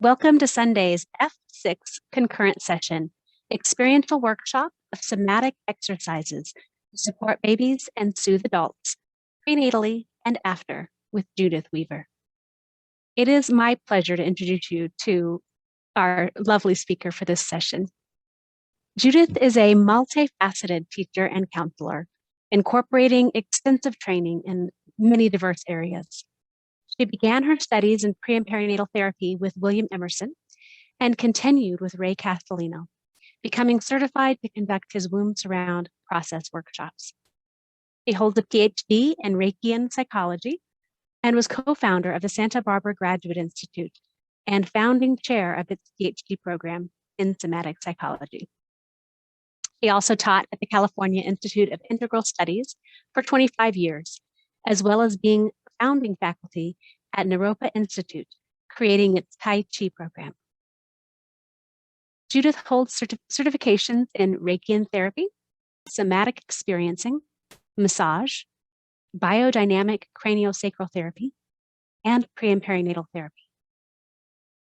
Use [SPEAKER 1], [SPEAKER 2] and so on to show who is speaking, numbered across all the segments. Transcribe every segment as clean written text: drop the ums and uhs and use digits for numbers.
[SPEAKER 1] Welcome to Sunday's F6 concurrent session, experiential workshop of somatic exercises to support babies and soothe adults, prenatally and after, with Judyth Weaver. It is my pleasure to introduce you to our lovely speaker for this session. Judyth is a multifaceted teacher and counselor, incorporating extensive training in many diverse areas. She began her studies in pre and perinatal therapy with William Emerson and continued with Ray Castellino, becoming certified to conduct his womb surround process workshops. He holds a PhD in Reichian psychology and was co-founder of the Santa Barbara Graduate Institute and founding chair of its PhD program in somatic psychology. He also taught at the California Institute of Integral Studies for 25 years, as well as being founding faculty at Naropa Institute, creating its Tai Chi program. Judyth holds certifications in Reichian therapy, somatic experiencing, massage, biodynamic craniosacral therapy, and pre and perinatal therapy.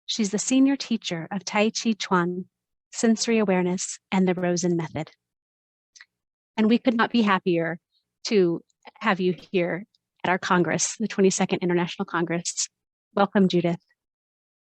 [SPEAKER 1] She's the senior teacher of Tai Chi Chuan, sensory awareness, and the Rosen method. And we could not be happier to have you here at our Congress, the 22nd International Congress. Welcome, Judyth.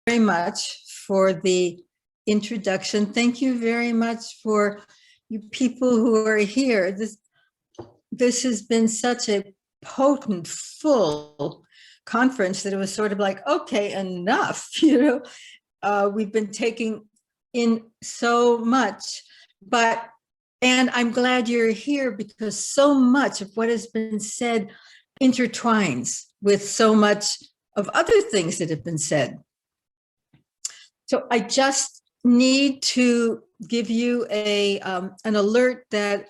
[SPEAKER 2] Very much for the introduction. Thank you very much for you people who are here. This has been such a potent, full conference that it was sort of like, okay, enough. We've been taking in so much, and I'm glad you're here because so much of what has been said intertwines with so much of other things that have been said. So I just need to give you an alert that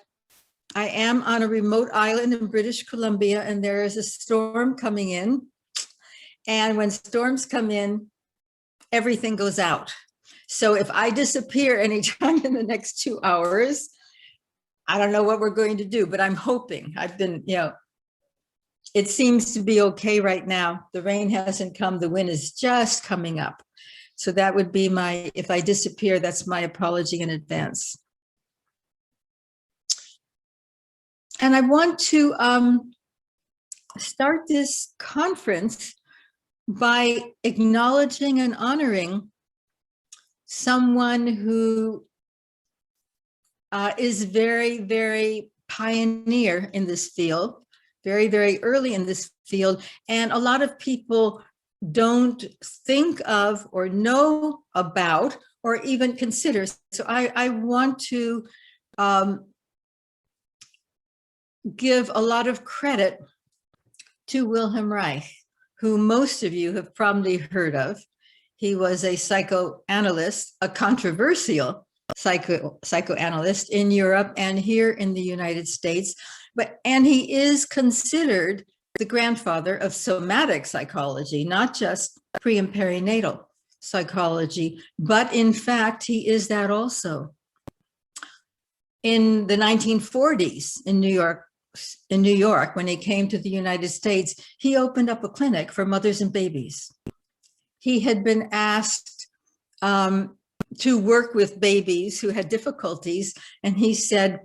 [SPEAKER 2] I am on a remote island in British Columbia, and there is a storm coming in. And when storms come in, everything goes out. So if I disappear anytime in the next 2 hours, I don't know what we're going to do, but I'm hoping. It seems to be okay right now. The rain hasn't come. The wind is just coming up. So that would be if I disappear, that's my apology in advance. And I want to start this conference by acknowledging and honoring someone who is very, very pioneer in this field, very, very early in this field. And a lot of people don't think of or know about or even consider. So I want to give a lot of credit to Wilhelm Reich, who most of you have probably heard of. He was a psychoanalyst, a controversial psychoanalyst in Europe and here in the United States, and he is considered the grandfather of somatic psychology, not just pre and perinatal psychology, but in fact, he is that also. In the 1940s in New York, when he came to the United States, he opened up a clinic for mothers and babies. He had been asked to work with babies who had difficulties, and he said,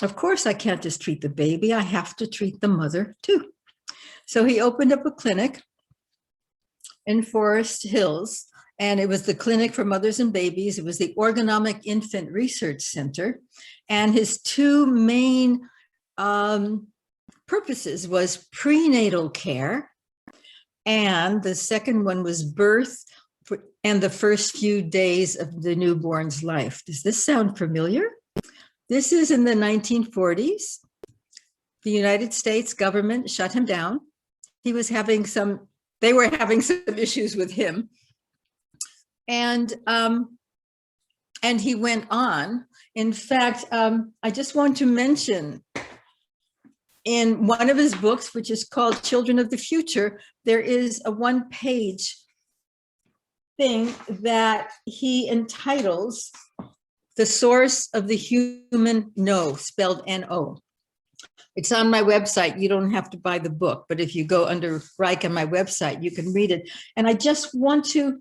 [SPEAKER 2] of course, I can't just treat the baby, I have to treat the mother too. So he opened up a clinic in Forest Hills, and it was the Clinic for Mothers and Babies. It was the Orgonomic Infant Research Center. And his two main purposes was prenatal care, and the second one was birth and the first few days of the newborn's life. Does this sound familiar? This is in the 1940s. The United States government shut him down. They were having some issues with him. And he went on. In fact, I just want to mention in one of his books, which is called Children of the Future, there is a one-page thing that he entitles The Source of the Human No, spelled N-O. It's on my website. You don't have to buy the book, but if you go under Reich on my website, you can read it. And I just want to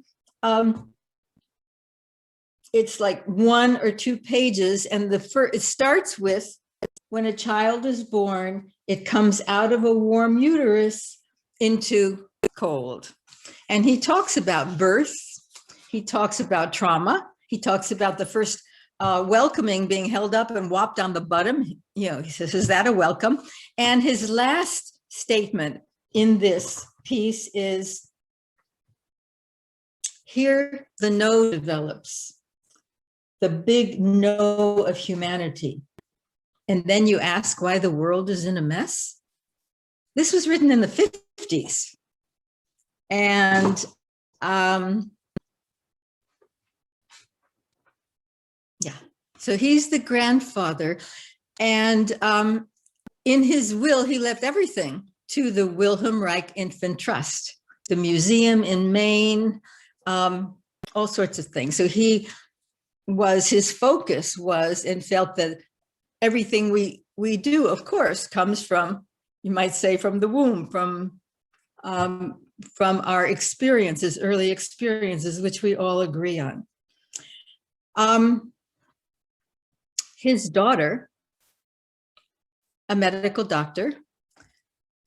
[SPEAKER 2] it's like 1 or 2 pages. And it starts with, when a child is born, it comes out of a warm uterus into cold. And he talks about birth. He talks about trauma. He talks about the first welcoming, being held up and whopped on the bottom. You know, he says, is that a welcome? And his last statement in this piece is, here the no develops, the big no of humanity. And then you ask why the world is in a mess. This was written in the 50s. And yeah, so he's the grandfather. And in his will, he left everything to the Wilhelm Reich Infant Trust, the museum in Maine, all sorts of things. So his focus was, and felt that everything we do, of course, comes from, you might say, from the womb, from our experiences, early experiences, which we all agree on. His daughter, a medical doctor,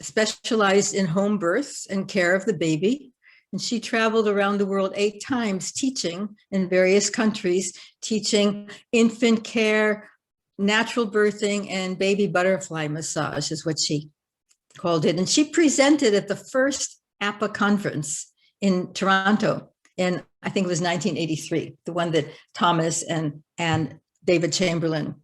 [SPEAKER 2] specialized in home births and care of the baby. And she traveled around the world 8 times teaching in various countries, teaching infant care, natural birthing, and baby butterfly massage is what she called it. And she presented at the first APPPAH conference in Toronto in, I think it was 1983, the one that Thomas and David Chamberlain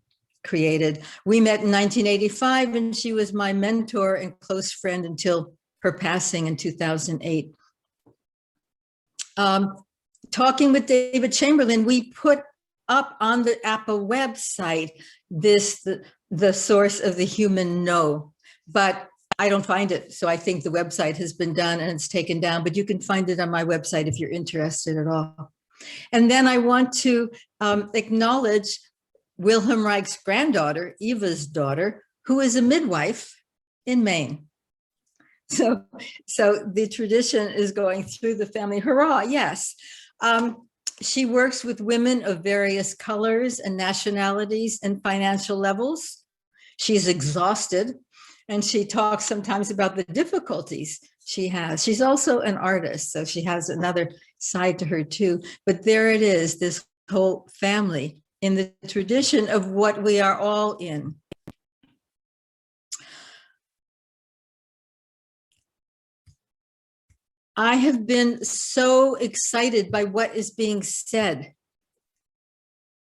[SPEAKER 2] created. We met in 1985, and she was my mentor and close friend until her passing in 2008. Talking with David Chamberlain, we put up on the APPPAH website the source of the human no, but I don't find it. So I think the website has been done and it's taken down, but you can find it on my website if you're interested at all. And then I want to acknowledge Wilhelm Reich's granddaughter, Eva's daughter, who is a midwife in Maine. So the tradition is going through the family. Hurrah, yes. She works with women of various colors and nationalities and financial levels. She's exhausted, and she talks sometimes about the difficulties she has. She's also an artist, so she has another side to her too. But there it is, this whole family in the tradition of what we are all in. I have been so excited by what is being said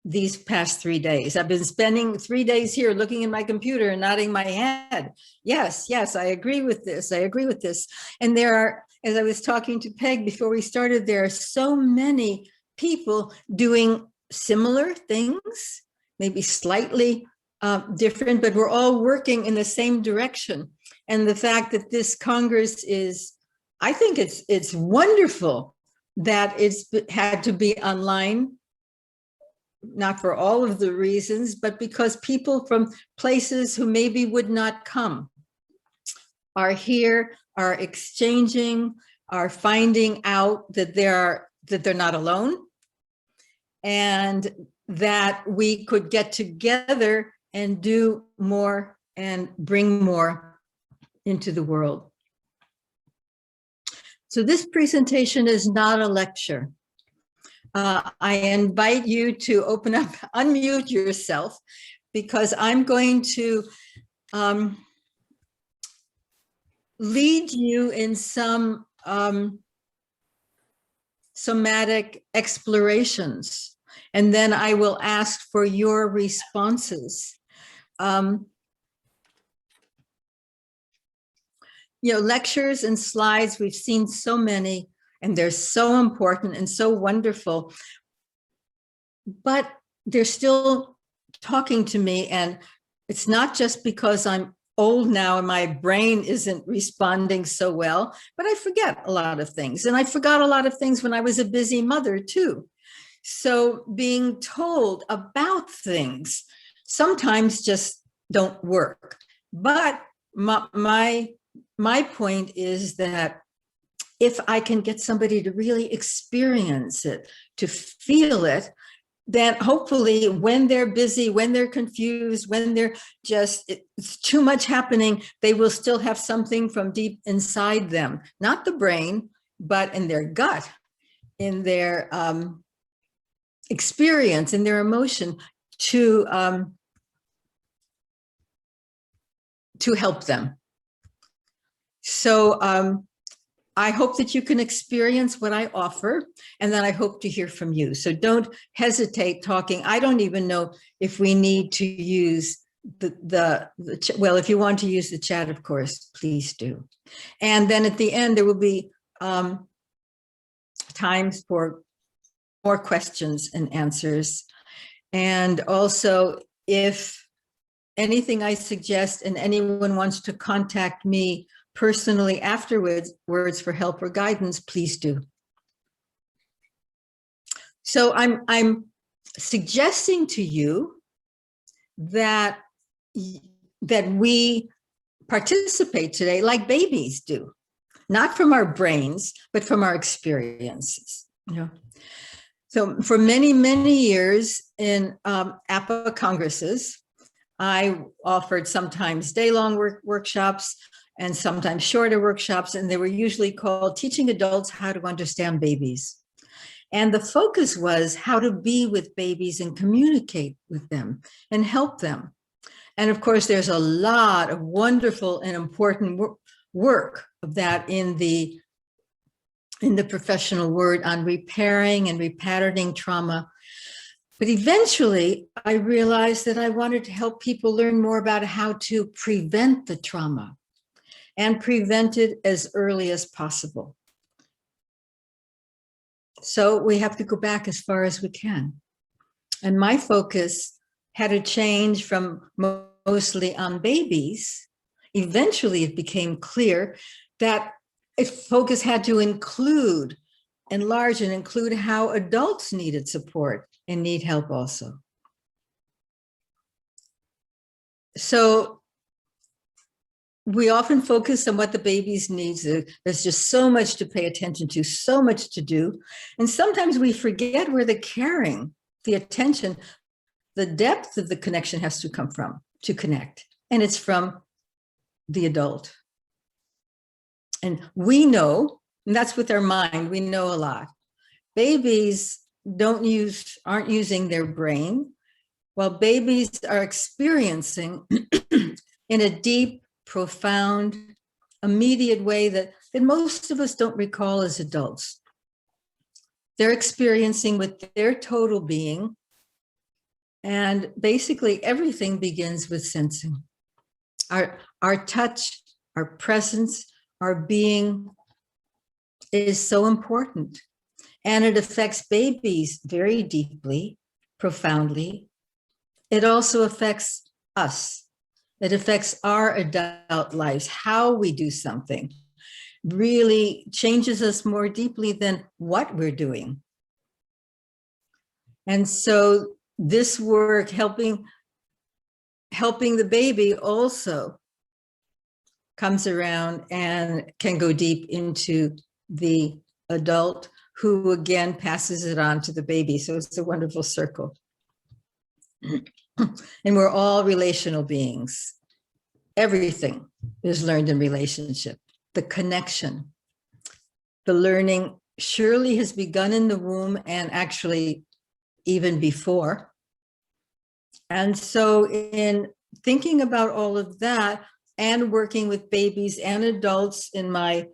[SPEAKER 2] these past 3 days. I've been spending 3 days here looking at my computer and nodding my head. Yes, yes, I agree with this. I agree with this. And there are, as I was talking to Peg before we started, there are so many people doing similar things, maybe slightly different, but we're all working in the same direction. And the fact that this Congress is, I think it's wonderful that it's had to be online, not for all of the reasons, but because people from places who maybe would not come are here, are exchanging, are finding out that they're not alone, and that we could get together and do more and bring more into the world. So this presentation is not a lecture. I invite you to open up, unmute yourself, because I'm going to lead you in some somatic explorations, and then I will ask for your responses. You know, lectures and slides, we've seen so many, and they're so important and so wonderful, but they're still talking to me. And it's not just because I'm old now and my brain isn't responding so well, but I forget a lot of things. And I forgot a lot of things when I was a busy mother too. So being told about things sometimes just don't work. But my point is that if I can get somebody to really experience it, to feel it, then hopefully when they're busy, when they're confused, when they're just, it's too much happening, they will still have something from deep inside them, not the brain, but in their gut, in their experience, in their emotion, to help them. So I hope that you can experience what I offer, and then I hope to hear from you. So don't hesitate talking. I don't even know if we need to use well, if you want to use the chat, of course, please do. And then at the end, there will be times for more questions and answers. And also, if anything I suggest and anyone wants to contact me personally afterwards for help or guidance, please do. So I'm suggesting to you that we participate today like babies do, not from our brains, but from our experiences. You know? So for many, many years in APPPAH congresses, I offered sometimes day-long workshops and sometimes shorter workshops, and they were usually called Teaching Adults How to Understand Babies. And the focus was how to be with babies and communicate with them and help them. And of course, there's a lot of wonderful and important work of that in the professional world on repairing and repatterning trauma. But eventually, I realized that I wanted to help people learn more about how to prevent the trauma and prevent it as early as possible. So we have to go back as far as we can. And my focus had to change from mostly on babies. Eventually, it became clear that focus had to enlarge and include how adults needed support and need help also. So we often focus on what the baby's needs. There's just so much to pay attention to, so much to do. And sometimes we forget where the caring, the attention, the depth of the connection has to come from to connect. And it's from the adult. And we know, and that's with our mind, we know a lot. Babies aren't using their brain, while babies are experiencing in a deep, profound, immediate way that most of us don't recall as adults. They're experiencing with their total being, and basically everything begins with sensing. Our touch, our presence, our being is so important. And it affects babies very deeply, profoundly. It also affects us. It affects our adult lives. How we do something really changes us more deeply than what we're doing. And so this work, helping the baby, also comes around and can go deep into the adult, who again passes it on to the baby. So it's a wonderful circle. And we're all relational beings. Everything is learned in relationship. The connection, the learning surely has begun in the womb, and actually even before. And so in thinking about all of that and working with babies and adults in my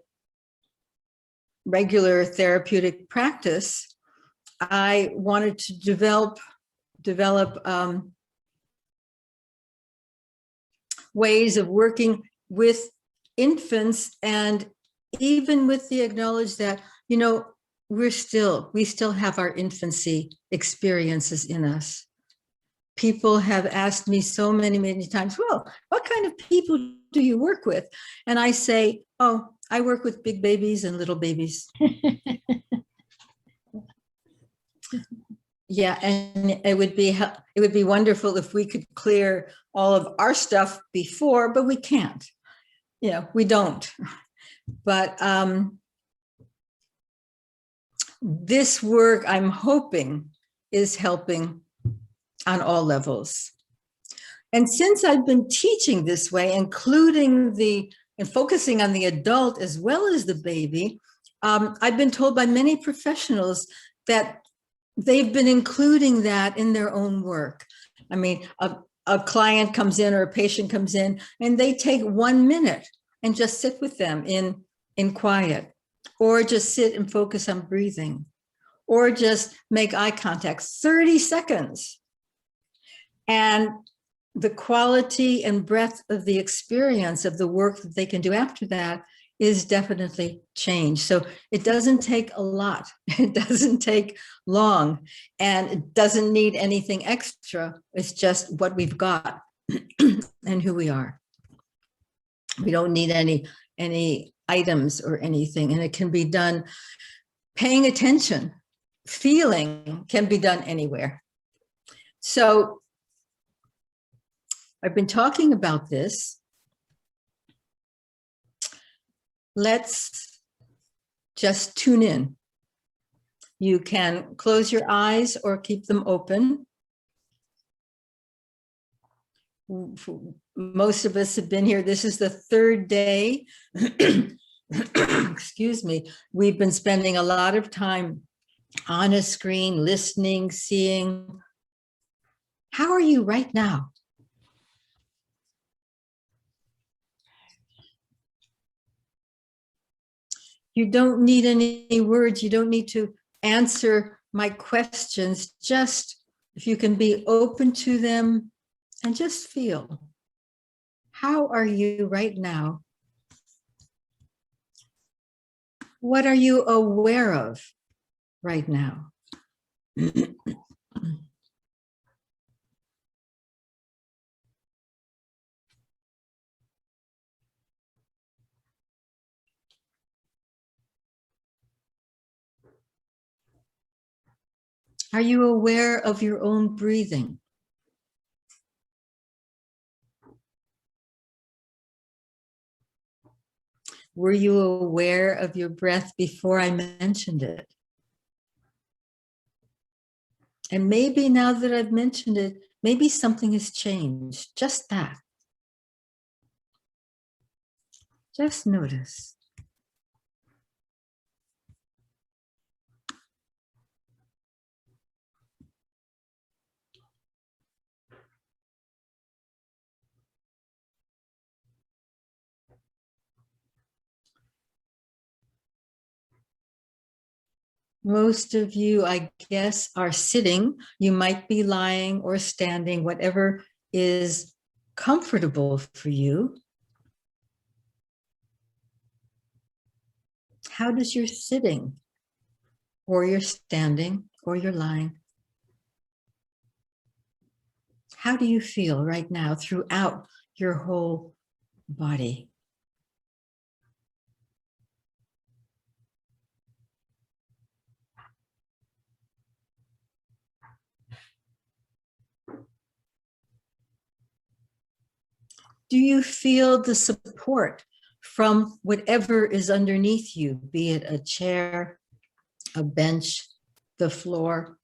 [SPEAKER 2] regular therapeutic practice, I wanted to develop ways of working with infants, and even with the acknowledge that, you know, we still have our infancy experiences in us. People have asked me so many, many times, well, what kind of people do you work with? And I say, oh, I work with big babies and little babies. Yeah, and it would be wonderful if we could clear all of our stuff before, but we can't. You know, we don't. But this work, I'm hoping, is helping on all levels. And since I've been teaching this way, including and focusing on the adult as well as the baby, I've been told by many professionals that they've been including that in their own work. I mean, a client comes in or a patient comes in and they take 1 minute and just sit with them in quiet, or just sit and focus on breathing, or just make eye contact, 30 seconds. And the quality and breadth of the experience of the work that they can do after that is definitely changed. So it doesn't take a lot. It doesn't take long, and it doesn't need anything extra. It's just what we've got and who we are. We don't need any items or anything, and it can be done paying attention. Feeling can be done anywhere. So I've been talking about this. Let's just tune in. You can close your eyes or keep them open. Most of us have been here. This is the third day. Excuse me. We've been spending a lot of time on a screen, listening, seeing. How are you right now? You don't need any words. You don't need to answer my questions. Just if you can be open to them and just feel. How are you right now? What are you aware of right now? Are you aware of your own breathing? Were you aware of your breath before I mentioned it? And maybe now that I've mentioned it, maybe something has changed, just that. Just notice. Most of you, I guess, are sitting. You might be lying or standing, whatever is comfortable for you. How does your sitting, or your standing, or your lying, how do you feel right now throughout your whole body? Do you feel the support from whatever is underneath you, be it a chair, a bench, the floor?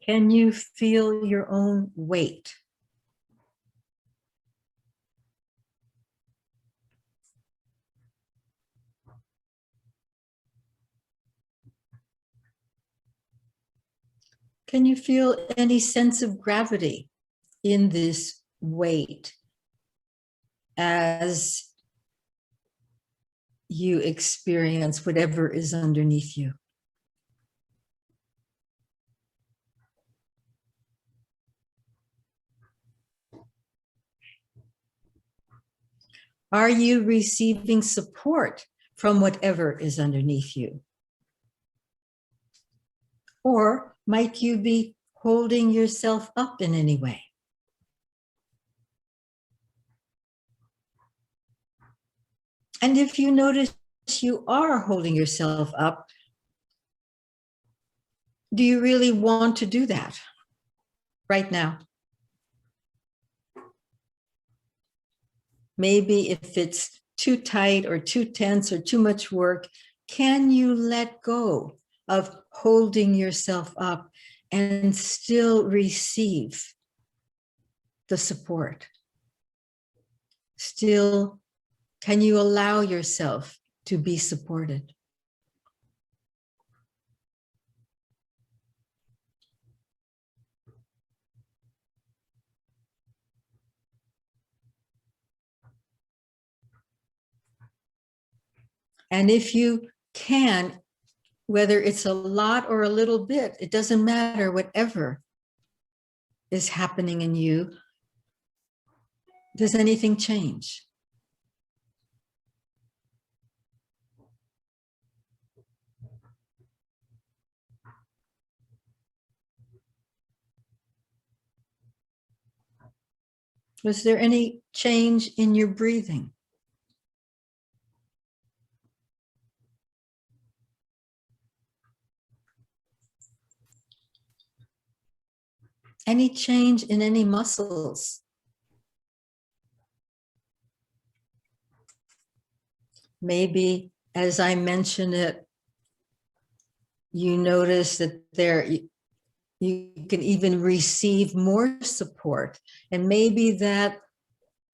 [SPEAKER 2] Can you feel your own weight? Can you feel any sense of gravity in this weight as you experience whatever is underneath you? Are you receiving support from whatever is underneath you? Or might you be holding yourself up in any way? And if you notice you are holding yourself up, do you really want to do that right now? maybe if it's too tight or too tense or too much work, can you let go of holding yourself up and still receive the support? Still, can you allow yourself to be supported? And if you can, whether it's a lot or a little bit, it doesn't matter, whatever is happening in you, does anything change? Was there any change in your breathing? Any change in any muscles? Maybe, as I mentioned it, you notice that you can even receive more support, and maybe that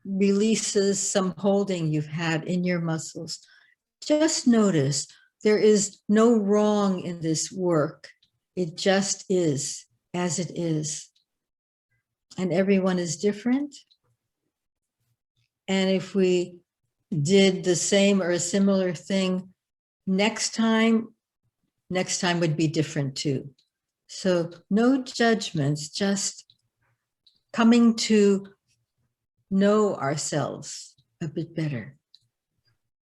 [SPEAKER 2] releases some holding you've had in your muscles. Just notice there is no wrong in this work. It just is as it is. And everyone is different. And if we did the same or a similar thing next time would be different too. So no judgments, just coming to know ourselves a bit better.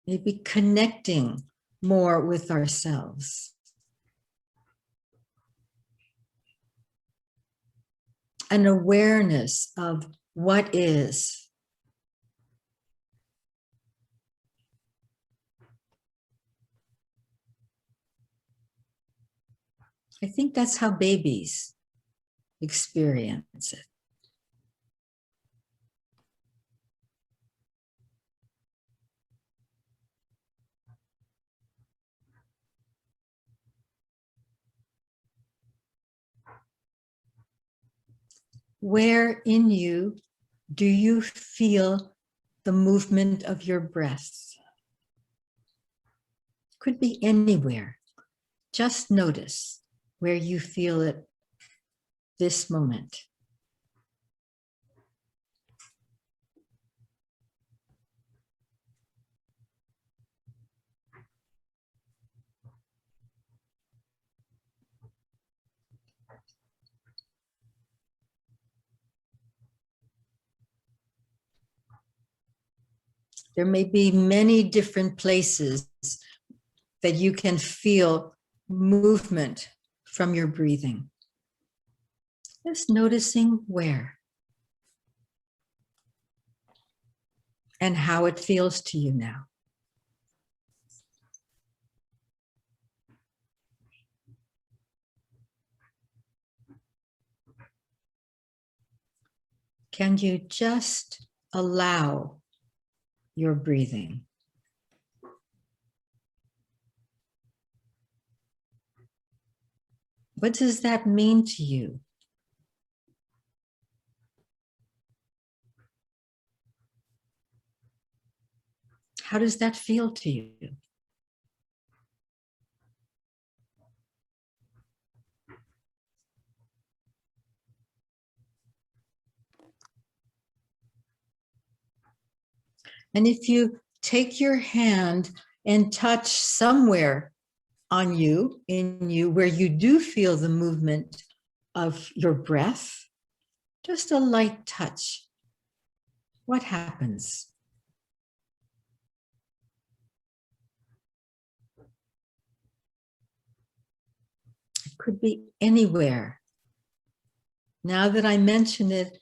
[SPEAKER 2] Maybe connecting more with ourselves. An awareness of what is. I think that's how babies experience it. Where in you do you feel the movement of your breath? Could be anywhere. Just notice where you feel it this moment. There may be many different places that you can feel movement from your breathing. Just noticing where and how it feels to you now. Can you just allow your breathing? What does that mean to you? How does that feel to you? And if you take your hand and touch somewhere on you, in you, where you do feel the movement of your breath, just a light touch, what happens? It could be anywhere. Now that I mention it,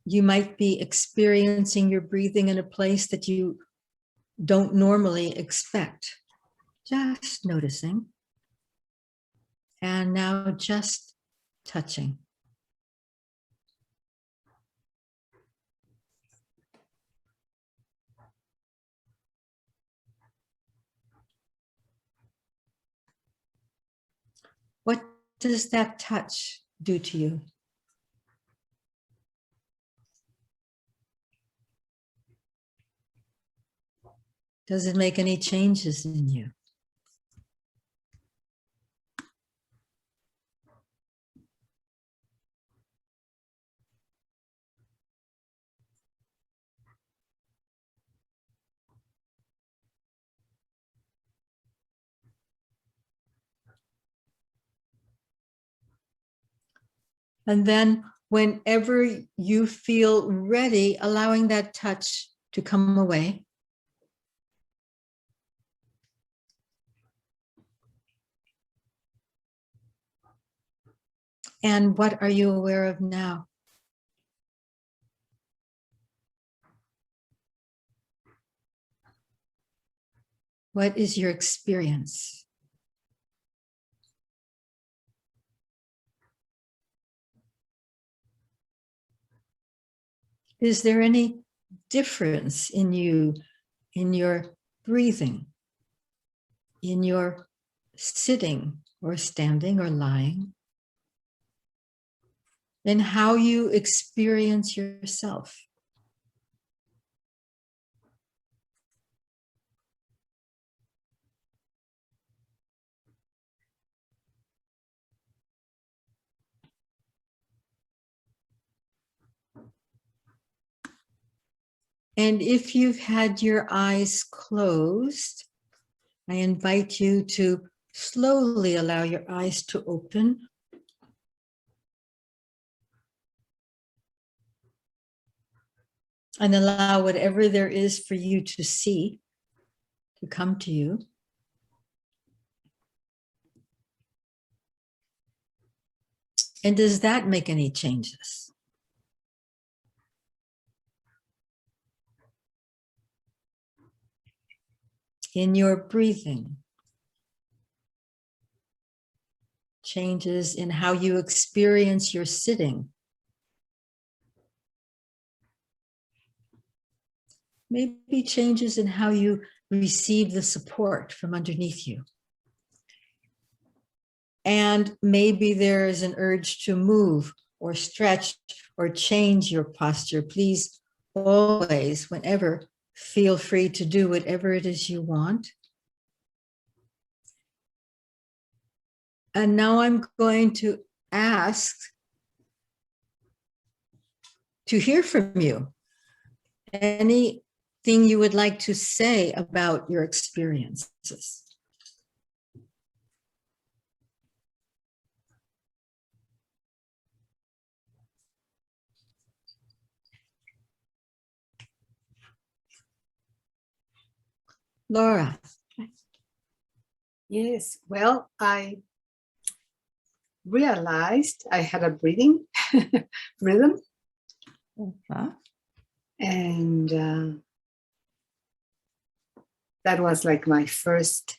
[SPEAKER 2] you might be experiencing your breathing in a place that you don't normally expect. Just noticing. And now just touching. does that touch do to you? Does it make any changes in you? And then whenever you feel ready, allowing that touch to come away. And what are you aware of now? What is your experience? Is there any difference in you, in your breathing, in your sitting or standing or lying, in how you experience yourself? And if you've had your eyes closed, I invite you to slowly allow your eyes to open. And allow whatever there is for you to see to come to you. And does that make any changes? In your breathing, changes in how you experience your sitting, maybe changes in how you receive the support from underneath you. And maybe there is an urge to move or stretch or change your posture. Please always, whenever, feel free to do whatever it is you want. And now I'm going to ask to hear from you. Anything you would like to say about your experiences? Laura.
[SPEAKER 3] Yes, well, I realized I had a breathing rhythm. And that was like my first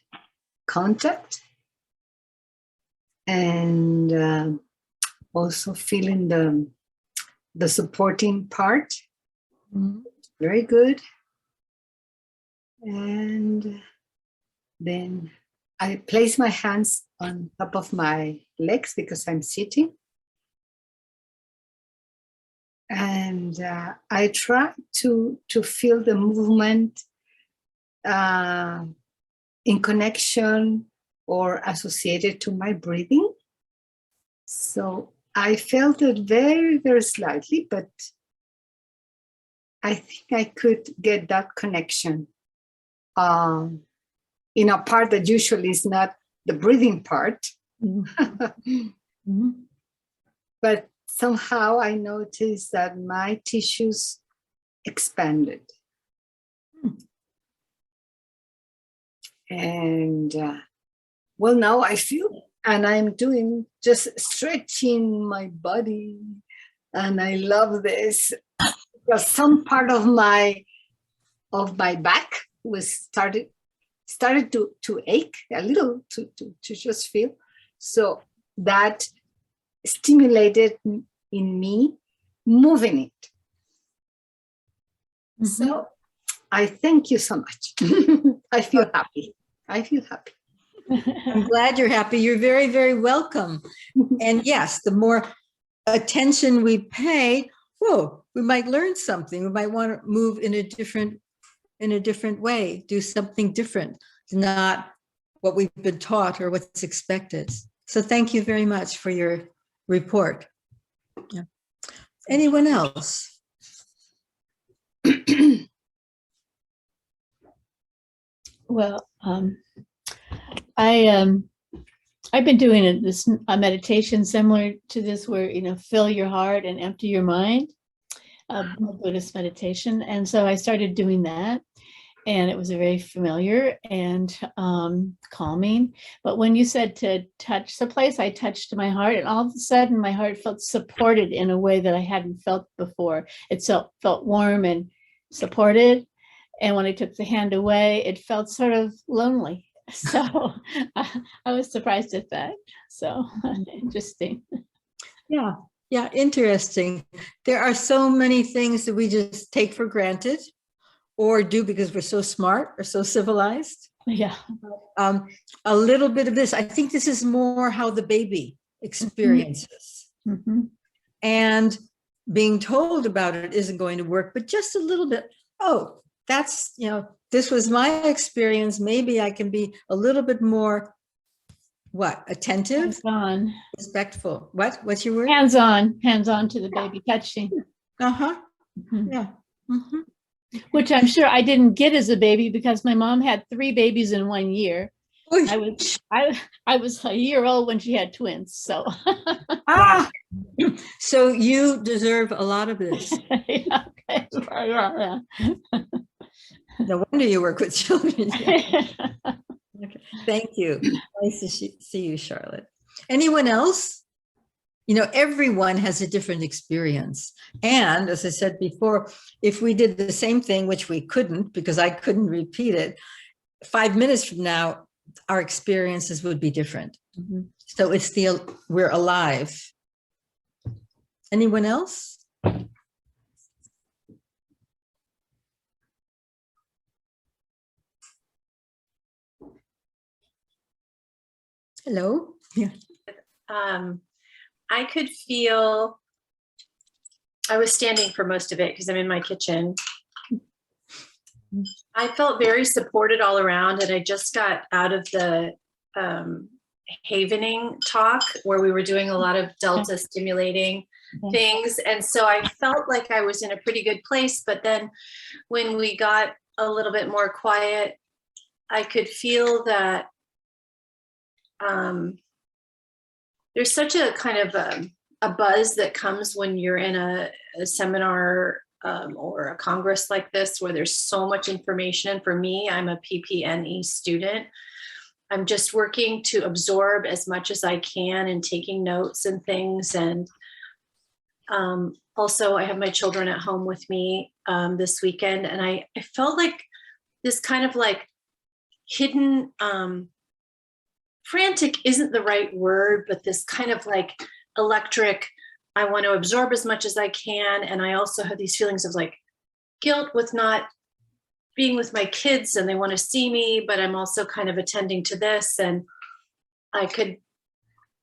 [SPEAKER 3] contact. And also feeling the supporting part.
[SPEAKER 2] Mm-hmm.
[SPEAKER 3] Very good. And then I place my hands on top of my legs because I'm sitting. And I try to feel the movement in connection or associated to my breathing. So I felt it very, very slightly, but I think I could get that connection in a part that usually is not the breathing part.
[SPEAKER 2] Mm-hmm.
[SPEAKER 3] But somehow I noticed that my tissues expanded. And well, now I feel, and I'm doing just stretching my body. And I love this because some part of my back was started to ache a little, to just feel. So that stimulated in me moving it. Mm-hmm. So I thank you so much. I feel happy. I feel happy.
[SPEAKER 2] I'm glad you're happy. You're very, very welcome. And yes, the more attention we pay, whoa, we might learn something. We might want to move in a different way, do something different, not what we've been taught or what's expected. So thank you very much for your report. Yeah. Anyone else?
[SPEAKER 4] Well, I've been doing a meditation similar to this, where fill your heart and empty your mind, Buddhist meditation, and so I started doing that, and it was very familiar and calming. But when you said to touch the place, I touched my heart, and all of a sudden my heart felt supported in a way that I hadn't felt before. It felt warm and supported. And when I took the hand away, it felt sort of lonely. So I was surprised at that. So interesting.
[SPEAKER 2] Yeah, yeah, interesting. There are so many things that we just take for granted or do because we're so smart or so civilized.
[SPEAKER 4] Yeah.
[SPEAKER 2] A little bit of this. I think this is more how the baby experiences.
[SPEAKER 4] Mm-hmm.
[SPEAKER 2] And being told about it isn't going to work, but just a little bit. Oh, that's, this was my experience. Maybe I can be a little bit more, attentive,
[SPEAKER 4] Hands-on.
[SPEAKER 2] respectful. What's your word?
[SPEAKER 4] Hands-on to the baby, touching.
[SPEAKER 2] Uh-huh.
[SPEAKER 4] Mm-hmm.
[SPEAKER 2] Yeah. Mm-hmm.
[SPEAKER 4] Which I'm sure I didn't get as a baby because my mom had 3 babies in 1 year. I was a year old when she had twins. So.
[SPEAKER 2] So you deserve a lot of this.
[SPEAKER 4] Yeah, okay. Yeah.
[SPEAKER 2] No wonder you work with children. Okay. Thank you. Nice to see you, Charlotte. Anyone else? Everyone has a different experience. And as I said before, if we did the same thing, which we couldn't because I couldn't repeat it, 5 minutes from now, our experiences would be different.
[SPEAKER 4] Mm-hmm.
[SPEAKER 2] So we're alive. Anyone else? Hello? Yeah.
[SPEAKER 5] I could feel, I was standing for most of it because I'm in my kitchen. I felt very supported all around, and I just got out of the havening talk where we were doing a lot of delta stimulating things. And so I felt like I was in a pretty good place. But then when we got a little bit more quiet, I could feel that there's such a kind of a buzz that comes when you're in a seminar or a congress like this, where there's so much information. And for me, I'm a PPNE student. I'm just working to absorb as much as I can and taking notes and things. And also I have my children at home with me this weekend. And I felt like this kind of like hidden, frantic isn't the right word, but this kind of like electric, I want to absorb as much as I can. And I also have these feelings of like guilt with not being with my kids, and they want to see me, but I'm also kind of attending to this. And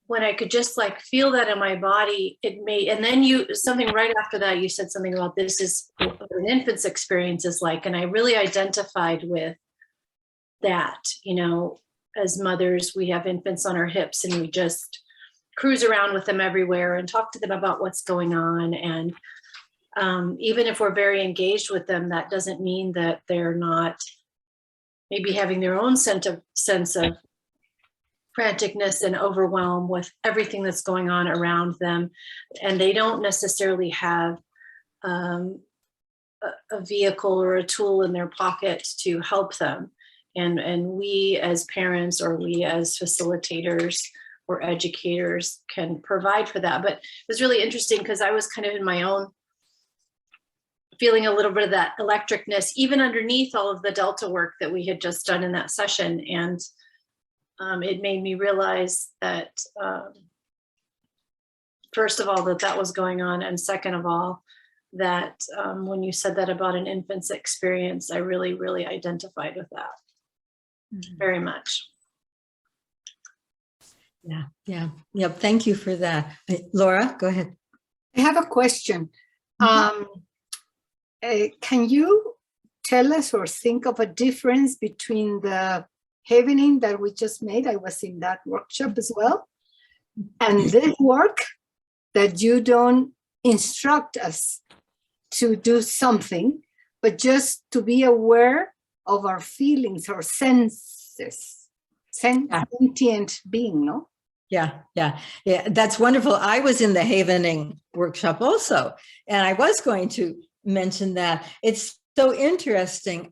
[SPEAKER 5] when I could just like feel that in my body, and then something right after that, you said something about this is what an infant's experience is like. And I really identified with that, as mothers, we have infants on our hips and we just cruise around with them everywhere and talk to them about what's going on. And even if we're very engaged with them, that doesn't mean that they're not maybe having their own sense of franticness and overwhelm with everything that's going on around them. And they don't necessarily have a vehicle or a tool in their pocket to help them. And we as parents, or we as facilitators or educators, can provide for that. But it was really interesting because I was kind of in my own feeling a little bit of that electricness, even underneath all of the Delta work that we had just done in that session. And it made me realize that, first of all, that was going on. And second of all, that when you said that about an infant's experience, I really, really identified with that very much.
[SPEAKER 2] Yeah. Thank you for that. Laura, go ahead.
[SPEAKER 3] I have a question. Can you tell us or think of a difference between the havening that we just made? I was in that workshop as well. And this work that you don't instruct us to do something, but just to be aware of our feelings, our senses, sentient being, no?
[SPEAKER 2] Yeah. That's wonderful. I was in the havening workshop also, and I was going to mention that. It's so interesting.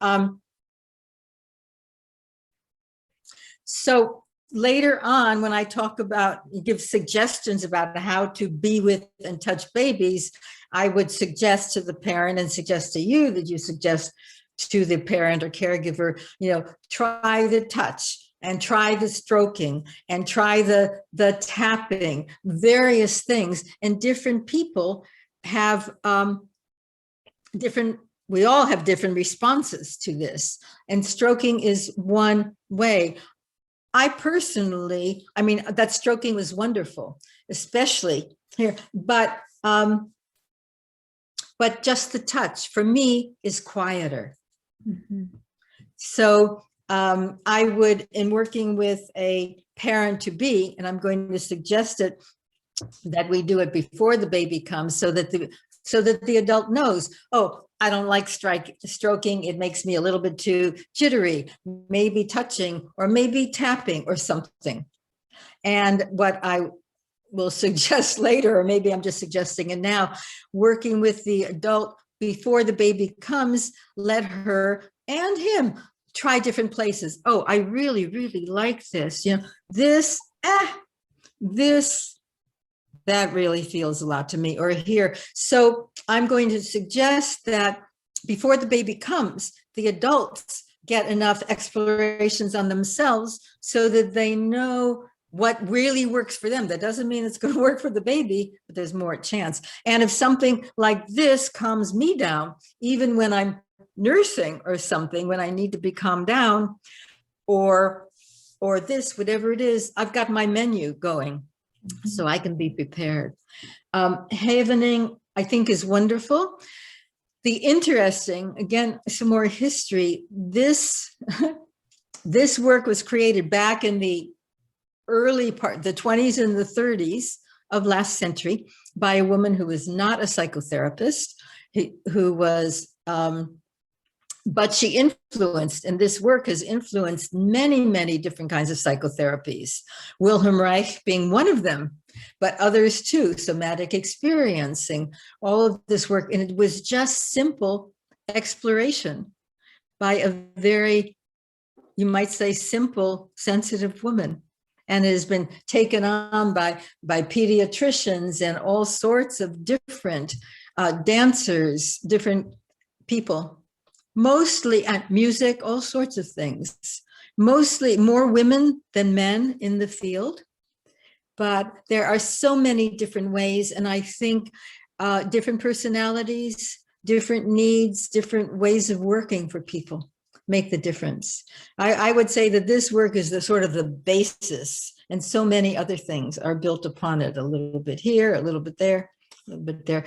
[SPEAKER 2] So later on, when I talk about, give suggestions about how to be with and touch babies, I would suggest to the parent and suggest to you that you suggest to the parent or caregiver, try the touch and try the stroking and try the tapping, various things. And different people have we all have different responses to this. And stroking is one way. I personally, that stroking was wonderful, especially here, but just the touch for me is quieter.
[SPEAKER 4] Mm-hmm.
[SPEAKER 2] So I would, in working with a parent to be, and I'm going to suggest it, that we do it before the baby comes so that the adult knows, oh, I don't like stroking. It makes me a little bit too jittery, maybe touching or maybe tapping or something. And what I will suggest later, or maybe I'm just suggesting it now, working with the adult before the baby comes, let her and him try different places. Oh, I really, really like this. This, that really feels a lot to me, or here. So I'm going to suggest that before the baby comes, the adults get enough explorations on themselves so that they know what really works for them. That doesn't mean it's going to work for the baby, but there's more chance. And if something like this calms me down, even when I'm nursing or something, when I need to be calmed down, or this, whatever it is, I've got my menu going. So I can be prepared. Havening, I think, is wonderful. The interesting, again, some more history. This work was created back in the early part, the 20s and the 30s of last century, by a woman who was not a psychotherapist, who was, but she influenced, and this work has influenced many, many different kinds of psychotherapies. Wilhelm Reich being one of them, but others too, somatic experiencing, all of this work. And it was just simple exploration by a very, you might say, simple, sensitive woman. And it has been taken on by pediatricians and all sorts of different dancers, different people. Mostly at music, all sorts of things. Mostly more women than men in the field, but there are so many different ways. And I think different personalities, different needs, different ways of working for people make the difference. I would say that this work is the sort of the basis, and so many other things are built upon it. A little bit here, a little bit there, a little bit there.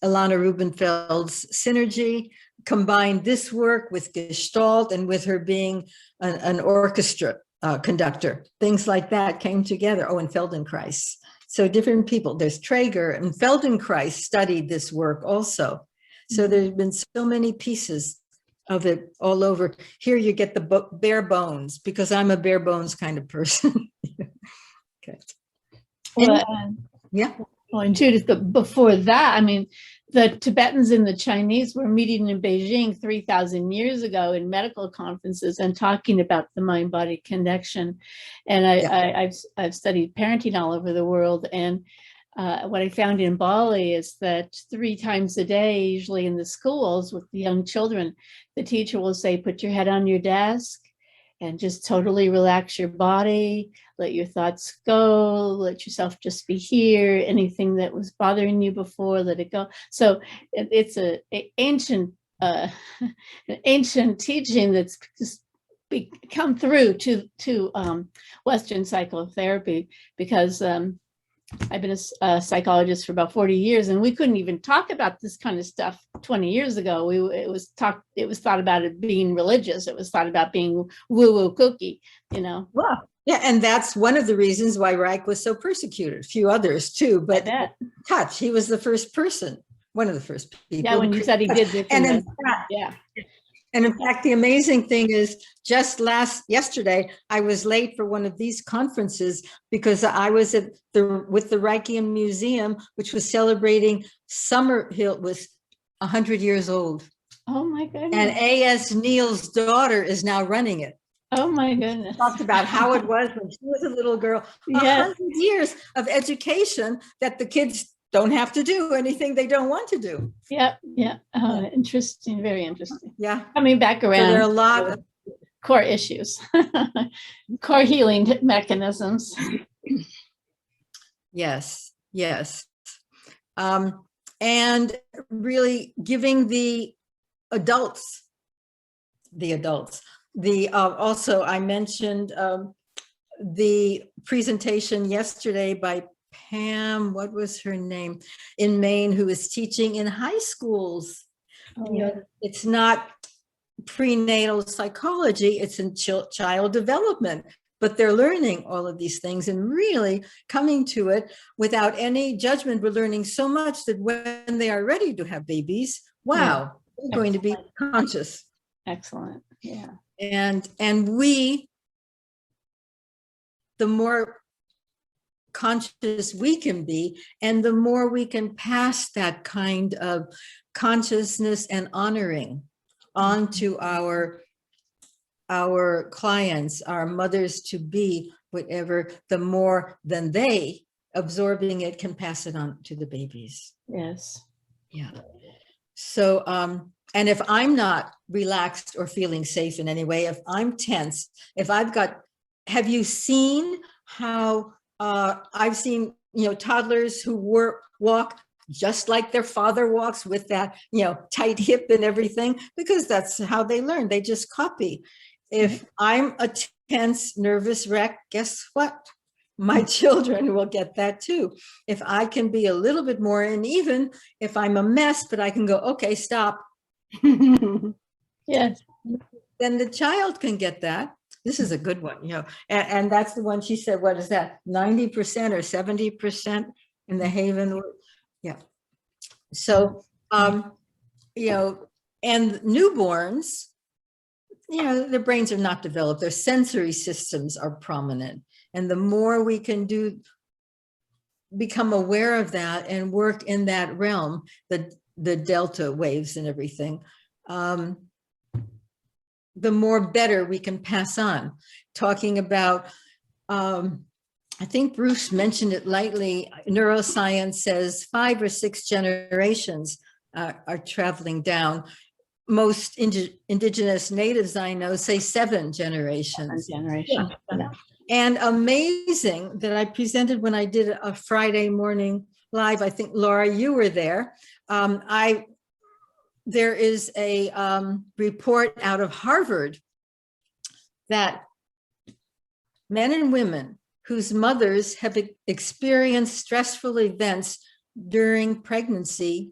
[SPEAKER 2] Ilana Rubenfeld's Synergy combined this work with Gestalt and with her being an orchestra conductor. Things like that came together. Oh, and Feldenkrais. So different people. There's Traeger, and Feldenkrais studied this work also. So there's been so many pieces of it all over. Here you get the bare bones, because I'm a bare bones kind of person. Okay.
[SPEAKER 4] Well,
[SPEAKER 2] Yeah.
[SPEAKER 4] Well, and Judyth, but before that, the Tibetans and the Chinese were meeting in Beijing 3,000 years ago in medical conferences and talking about the mind-body connection. And I've studied parenting all over the world. And what I found in Bali is that 3 times a day, usually in the schools with the young children, the teacher will say, put your head on your desk and just totally relax your body, let your thoughts go, let yourself just be here. Anything that was bothering you before, let it go. So it's an ancient teaching that's just come through to Western psychotherapy, because I've been a psychologist for about 40 years, and we couldn't even talk about this kind of stuff 20 years ago. It was thought about it being religious. It was thought about being woo-woo cookie, you know.
[SPEAKER 2] Well, yeah, and that's one of the reasons why Reich was so persecuted. A few others too, but touch, he was the first person, one of the first people.
[SPEAKER 4] Yeah, when you said he did this,
[SPEAKER 2] and in fact,
[SPEAKER 4] yeah.
[SPEAKER 2] And in fact, the amazing thing is, just yesterday, I was late for one of these conferences because I was with the Reichian Museum, which was celebrating Summerhill was 100 years old.
[SPEAKER 4] Oh my goodness.
[SPEAKER 2] And A.S. Neal's daughter is now running it.
[SPEAKER 4] Oh my goodness.
[SPEAKER 2] Talked about how it was when she was a little girl.
[SPEAKER 4] Yes.
[SPEAKER 2] 100 years of education that the kids don't have to do anything they don't want to do.
[SPEAKER 4] Yeah, yeah. Interesting, very interesting.
[SPEAKER 2] Yeah.
[SPEAKER 4] Coming back around.
[SPEAKER 2] So there are a lot of
[SPEAKER 4] core issues, core healing mechanisms.
[SPEAKER 2] Yes, yes. And really giving the adults, also I mentioned the presentation yesterday by Pam, what was her name, in Maine, who is teaching in high schools.
[SPEAKER 4] Oh,
[SPEAKER 2] you know, it's not prenatal psychology, it's in child development, but they're learning all of these things and really coming to it without any judgment. We're learning so much that when they are ready to have babies, wow, they're going to be conscious.
[SPEAKER 4] Excellent. Yeah.
[SPEAKER 2] And we, the more conscious we can be, and the more we can pass that kind of consciousness and honoring on to our clients, our mothers to be, whatever, the more than they absorbing it can pass it on to the babies.
[SPEAKER 4] Yes.
[SPEAKER 2] Yeah. So, and if I'm not relaxed or feeling safe in any way, if I'm tense, if I've got, have you seen how I've seen, toddlers who walk just like their father walks with that, tight hip and everything, because that's how they learn. They just copy. If I'm a tense, nervous wreck, guess what? My children will get that too. If I can be a little bit more, and even if I'm a mess, but I can go, okay, stop.
[SPEAKER 4] Yes.
[SPEAKER 2] Then the child can get that. This is a good one, and that's the one she said, what is that, 90% or 70% in the Haven? Yeah. So, and newborns, their brains are not developed. Their sensory systems are prominent. And the more we can become aware of that and work in that realm, the delta waves and everything, the more better we can pass on. Talking about, I think Bruce mentioned it lightly, neuroscience says 5 or 6 generations are traveling down. Most indigenous natives I know say 7 generations.
[SPEAKER 4] Generation.
[SPEAKER 2] Yeah. And amazing that I presented when I did a Friday morning live. I think, Laura, you were there. There is a report out of Harvard that men and women whose mothers have experienced stressful events during pregnancy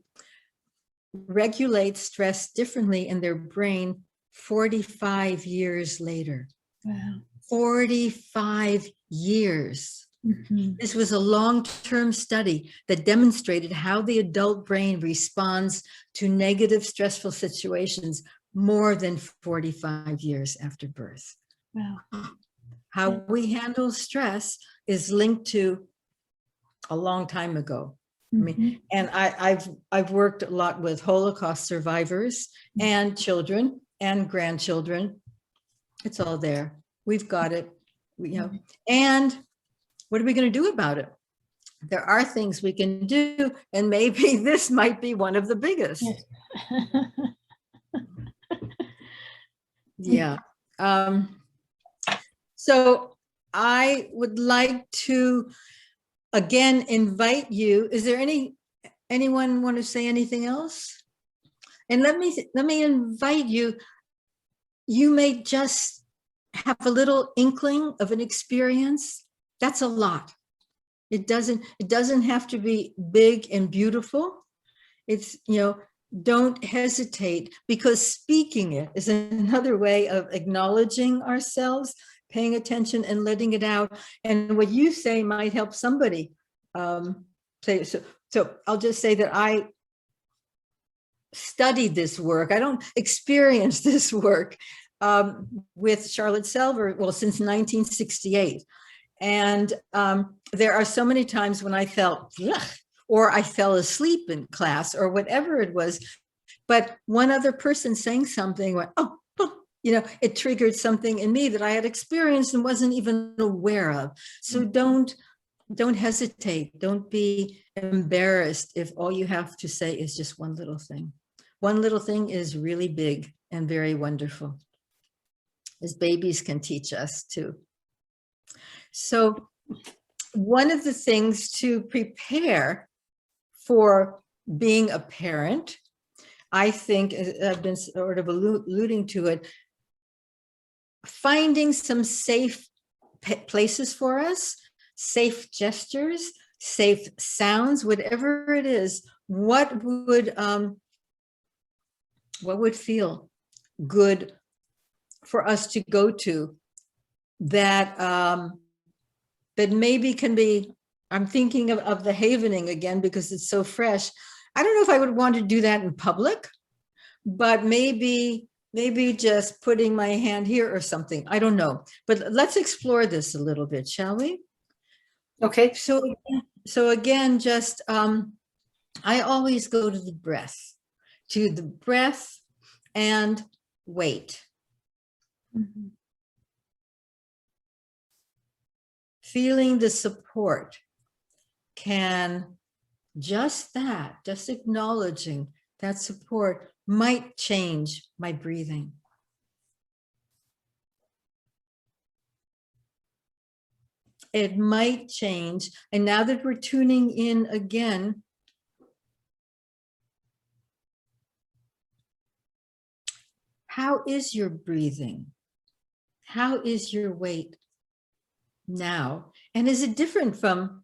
[SPEAKER 2] regulate stress differently in their brain 45 years later.
[SPEAKER 4] Wow.
[SPEAKER 2] 45 years.
[SPEAKER 4] Mm-hmm.
[SPEAKER 2] This was a long-term study that demonstrated how the adult brain responds to negative, stressful situations more than 45 years after birth.
[SPEAKER 4] Wow.
[SPEAKER 2] How we handle stress is linked to a long time ago. I mean, and I've worked a lot with Holocaust survivors and children and grandchildren. It's all there. We've got it. And what are we going to do about it? There are things we can do, and maybe this might be one of the biggest. Yeah. So I would like to again invite you. Is there anyone want to say anything else? And let me invite you. You may just have a little inkling of an experience, that's a lot. It doesn't have to be big and beautiful. It's, don't hesitate, because speaking it is another way of acknowledging ourselves, paying attention and letting it out. And what you say might help somebody. So I'll just say that I studied this work. I don't experience this work with Charlotte Selver, well, since 1968. And there are so many times when I felt, ugh, or I fell asleep in class or whatever it was. But one other person saying something went, oh, it triggered something in me that I had experienced and wasn't even aware of. So don't hesitate. Don't be embarrassed if all you have to say is just one little thing. One little thing is really big and very wonderful, as babies can teach us too. So one of the things to prepare for being a parent, I think, I've been sort of alluding to it, finding some safe places for us, safe gestures, safe sounds, whatever it is, what would feel good for us to go to that that maybe can be, I'm thinking of the havening again because it's so fresh. I don't know if I would want to do that in public, but maybe just putting my hand here or something. I don't know, but let's explore this a little bit, shall we?
[SPEAKER 3] Okay.
[SPEAKER 2] So again, just I always go to the breath and wait.
[SPEAKER 4] Mhm.
[SPEAKER 2] Feeling the support can just acknowledging that support might change my breathing. It might change. And now that we're tuning in again, how is your breathing? How is your weight now? And is it different from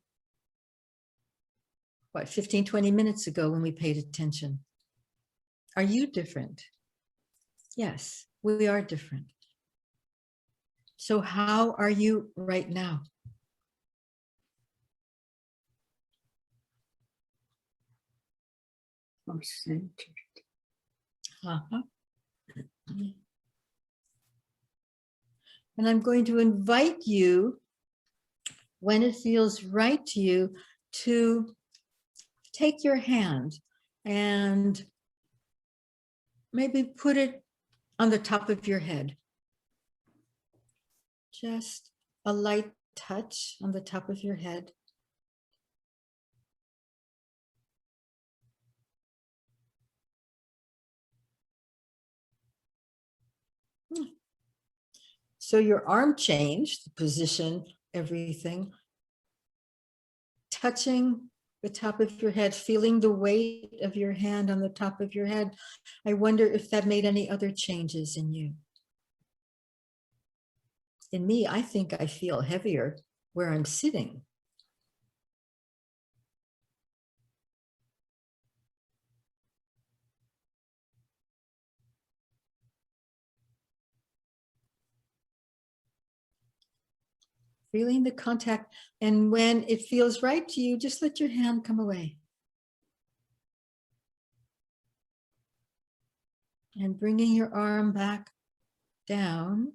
[SPEAKER 2] what, 15, 20 minutes ago when we paid attention? Are you different? Yes, we are different. So how are you right now? Uh-huh. And I'm going to invite you, when it feels right to you, to take your hand and maybe put it on the top of your head. Just a light touch on the top of your head. So your arm changed, the position, everything. Touching the top of your head, feeling the weight of your hand on the top of your head. I wonder if that made any other changes in you. In me, I think I feel heavier where I'm sitting. Feeling the contact, and when it feels right to you, just let your hand come away. And bringing your arm back down.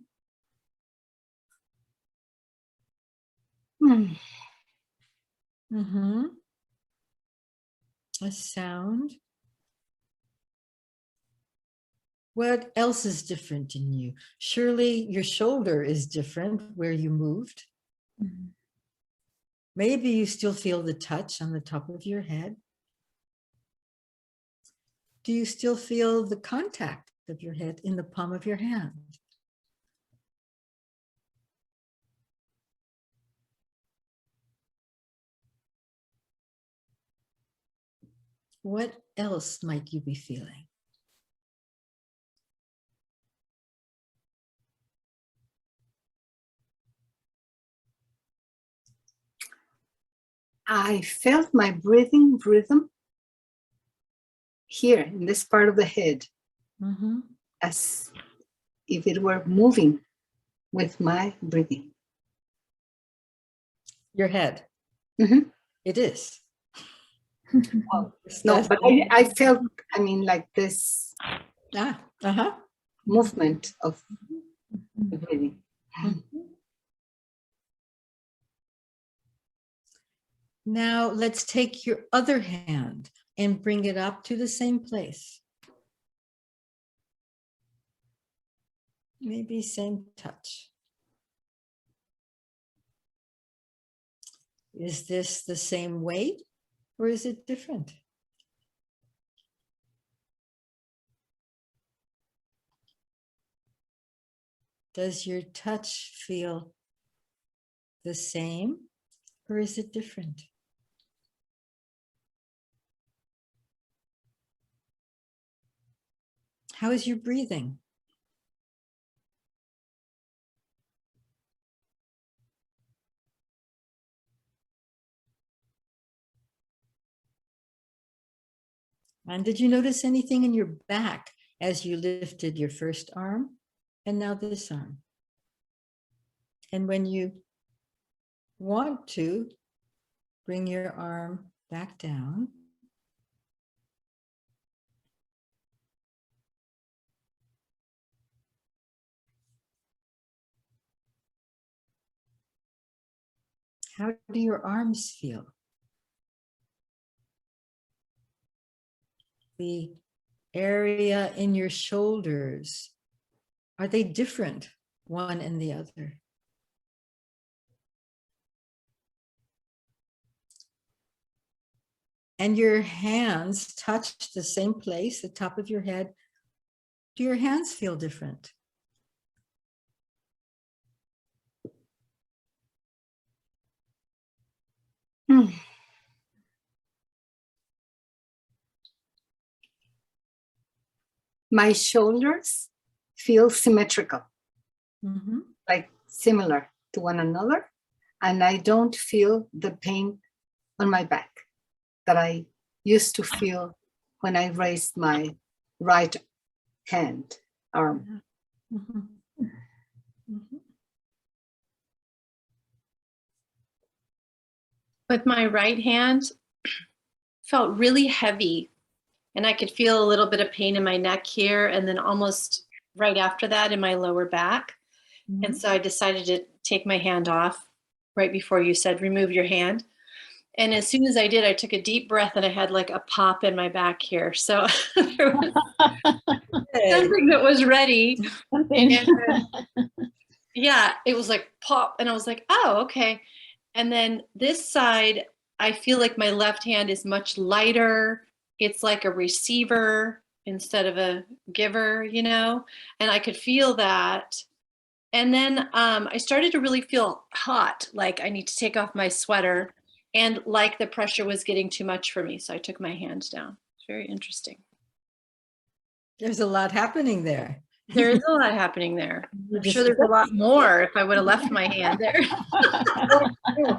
[SPEAKER 2] A sound. What else is different in you? Surely your shoulder is different where you moved.
[SPEAKER 4] Mhm.
[SPEAKER 2] Maybe you still feel the touch on the top of your head. Do you still feel the contact of your head in the palm of your hand? What else might you be feeling?
[SPEAKER 3] I felt my breathing rhythm here in this part of the head,
[SPEAKER 2] Mhm.
[SPEAKER 3] as if it were moving with my breathing.
[SPEAKER 2] Your head.
[SPEAKER 3] Mhm.
[SPEAKER 2] It is.
[SPEAKER 3] No,
[SPEAKER 2] That's-
[SPEAKER 3] but I felt, I mean, like this
[SPEAKER 2] uh-huh.
[SPEAKER 3] movement of the breathing.
[SPEAKER 2] Now let's take your other hand and bring it up to the same place. Maybe same touch. Is this the same weight or is it different? Does your touch feel the same or is it different? How is your breathing? And did you notice anything in your back as you lifted your first arm and now this arm? And when you want to, bring your arm back down. How do your arms feel? The area in your shoulders, are they different, one and the other? And your hands touch the same place, the top of your head. Do your hands feel different?
[SPEAKER 3] Hmm. My shoulders feel symmetrical,
[SPEAKER 2] Mhm.
[SPEAKER 3] like similar to one another. And I don't feel the pain on my back that I used to feel when I raised my right hand arm.
[SPEAKER 2] Mhm. Mhm.
[SPEAKER 5] With my right hand, felt really heavy, and I could feel a little bit of pain in my neck here, and then almost right after that in my lower back. And
[SPEAKER 2] Mhm.
[SPEAKER 5] so I decided to take my hand off right before you said remove your hand. And as soon as I did, I took a deep breath and I had like a pop in my back here. So there was something that was ready. And yeah, it was like pop. And I was like, oh, okay. And then this side, I feel like my left hand is much lighter. It's like a receiver instead of a giver, you know, and I could feel that. And then I started to really feel hot, like I need to take off my sweater, and like the pressure was getting too much for me. So I took my hand down. It's very interesting.
[SPEAKER 2] There's a lot happening there.
[SPEAKER 5] There is a lot happening there.
[SPEAKER 2] You
[SPEAKER 5] I'm
[SPEAKER 2] just-
[SPEAKER 5] sure there's a lot more if I would have left my hand there.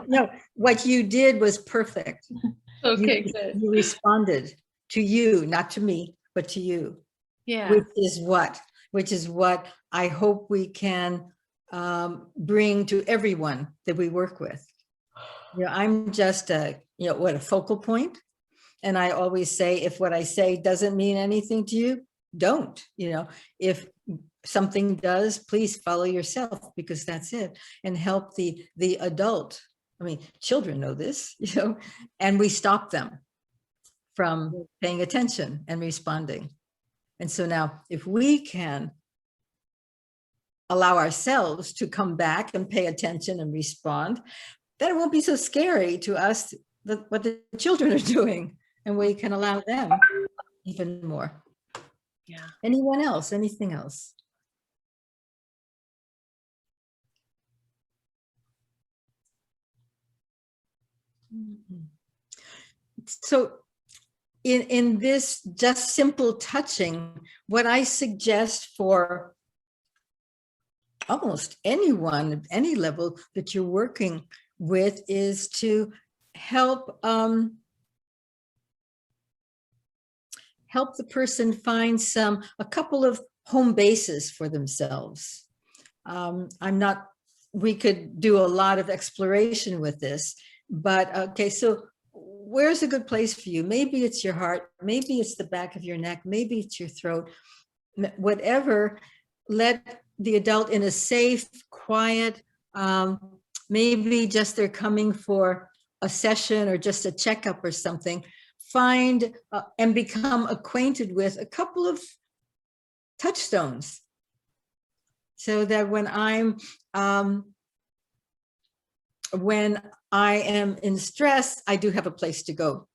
[SPEAKER 2] No, what you did was perfect.
[SPEAKER 5] Okay,
[SPEAKER 2] you,
[SPEAKER 5] good.
[SPEAKER 2] you responded to you, not to me, but to you.
[SPEAKER 5] Yeah.
[SPEAKER 2] Which is what I hope we can bring to everyone that we work with. You know, I'm just a focal point. And I always say, if what I say doesn't mean anything to you, don't, if something does, please follow yourself, because that's it. And help the adult. I mean, children know this, and we stop them from paying attention and responding. And so now, if we can allow ourselves to come back and pay attention and respond, then it won't be so scary to us what the children are doing, and we can allow them even more.
[SPEAKER 5] Yeah.
[SPEAKER 2] Anyone else? Anything else? So in this just simple touching, what I suggest for almost anyone at any level that you're working with is to help help the person find a couple of home bases for themselves. We could do a lot of exploration with this, but okay, so where's a good place for you? Maybe it's your heart, maybe it's the back of your neck, maybe it's your throat, whatever. Let the adult in a safe, quiet, maybe just they're coming for a session or just a checkup or something, find and become acquainted with a couple of touchstones, so that when I am in stress, I do have a place to go.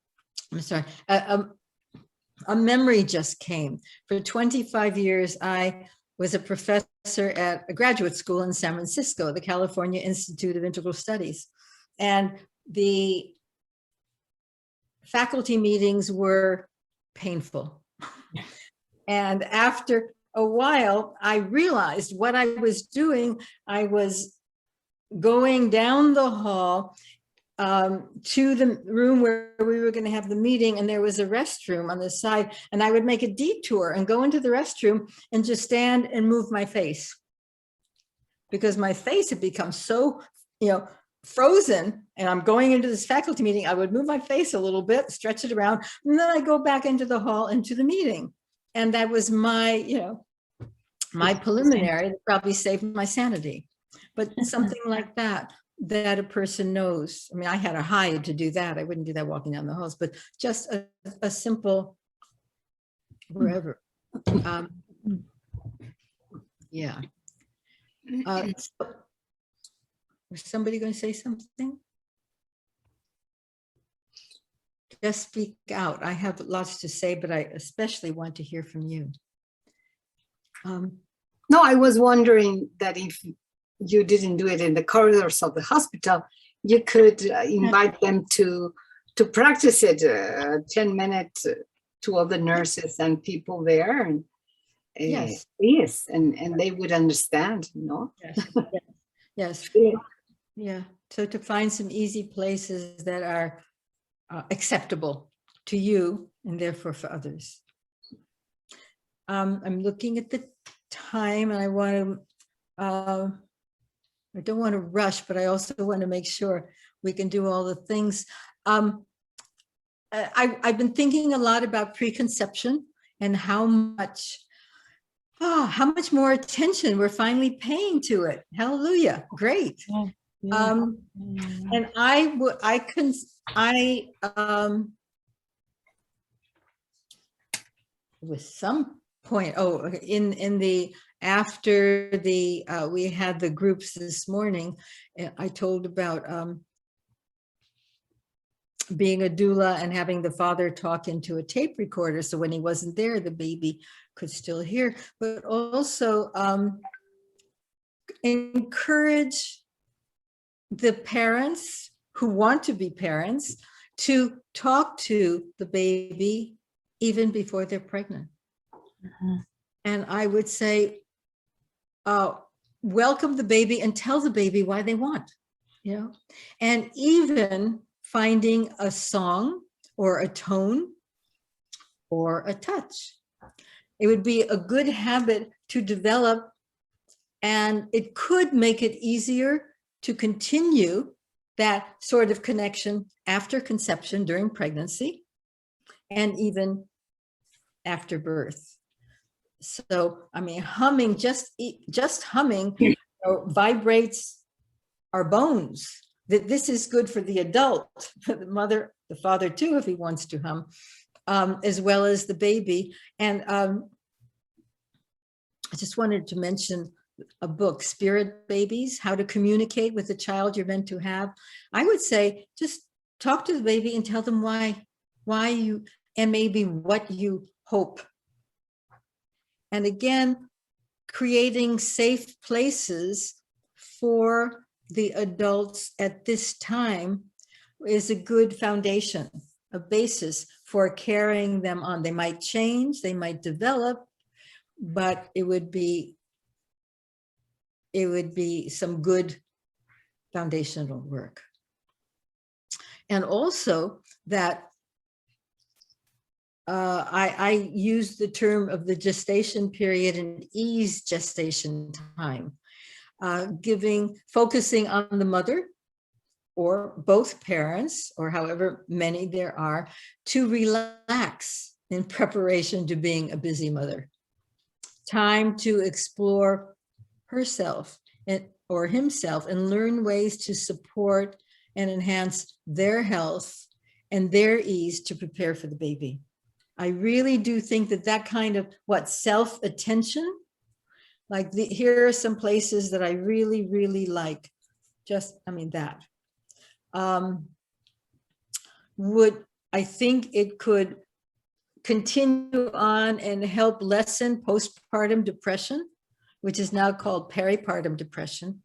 [SPEAKER 2] I'm sorry. A memory just came. For 25 years, I was a professor at a graduate school in San Francisco, the California Institute of Integral Studies. And the faculty meetings were painful. And after a while, I realized what I was doing. I was going down the hall to the room where we were going to have the meeting, and there was a restroom on the side, and I would make a detour and go into the restroom and just stand and move my face, because my face had become so, frozen. And I'm going into this faculty meeting, I would move my face a little bit, stretch it around, and then I go back into the hall, into the meeting. And that was my, my preliminary that probably saved my sanity. But something like that a person knows. I mean, I had a hide to do that. I wouldn't do that walking down the halls, but just a simple wherever. Yeah. So, was somebody going to say something? Just speak out. I have lots to say, but I especially want to hear from you.
[SPEAKER 3] No, I was wondering that if you didn't do it in the corridors of the hospital, you could invite them to practice it 10 minutes to all the nurses and people there. And,
[SPEAKER 2] Yes.
[SPEAKER 3] Yes, and they would understand,
[SPEAKER 2] Yes. Yes. Yeah. So to find some easy places that are acceptable to you and therefore for others. I'm looking at the time, and I want to, I don't want to rush, but I also want to make sure we can do all the things. I've been thinking a lot about preconception and how much more attention we're finally paying to it. Hallelujah. Great.
[SPEAKER 4] Yeah.
[SPEAKER 2] And with some point, after we had the groups this morning, I told about being a doula and having the father talk into a tape recorder, so when he wasn't there, the baby could still hear, but also encourage the parents who want to be parents to talk to the baby even before they're pregnant. And I would say, welcome the baby and tell the baby why they want, and even finding a song or a tone or a touch. It would be a good habit to develop, and it could make it easier to continue that sort of connection after conception, during pregnancy, and even after birth. So, I mean, humming, just humming vibrates our bones. That this is good for the adult, for the mother, the father too, if he wants to hum, as well as the baby. And I just wanted to mention a book, Spirit Babies, How to Communicate with the Child You're Meant to Have. I would say just talk to the baby and tell them why you, and maybe what you hope. And again, creating safe places for the adults at this time is a good foundation, a basis for carrying them on. They might change, they might develop, but it would be some good foundational work. And also that I use the term of the gestation period and ease gestation time, focusing on the mother or both parents, or however many there are, to relax in preparation to being a busy mother. Time to explore herself or himself and learn ways to support and enhance their health and their ease to prepare for the baby. I really do think that kind of self-attention, like here are some places that I really, really like. That. I think it could continue on and help lessen postpartum depression, which is now called peripartum depression.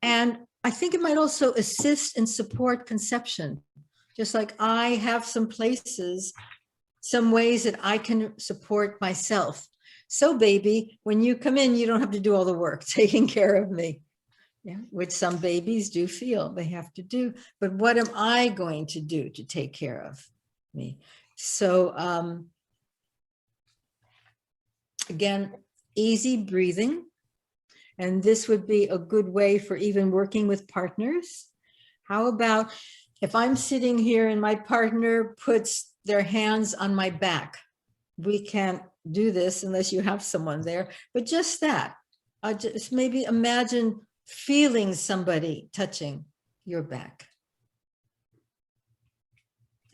[SPEAKER 2] And I think it might also assist and support conception. Just like I have some ways that I can support myself. So baby, when you come in, you don't have to do all the work taking care of me. Yeah, which some babies do feel they have to do, but what am I going to do to take care of me? So again, easy breathing. And this would be a good way for even working with partners. How about if I'm sitting here and my partner puts their hands on my back? We can't do this unless you have someone there, but just that. Just maybe imagine feeling somebody touching your back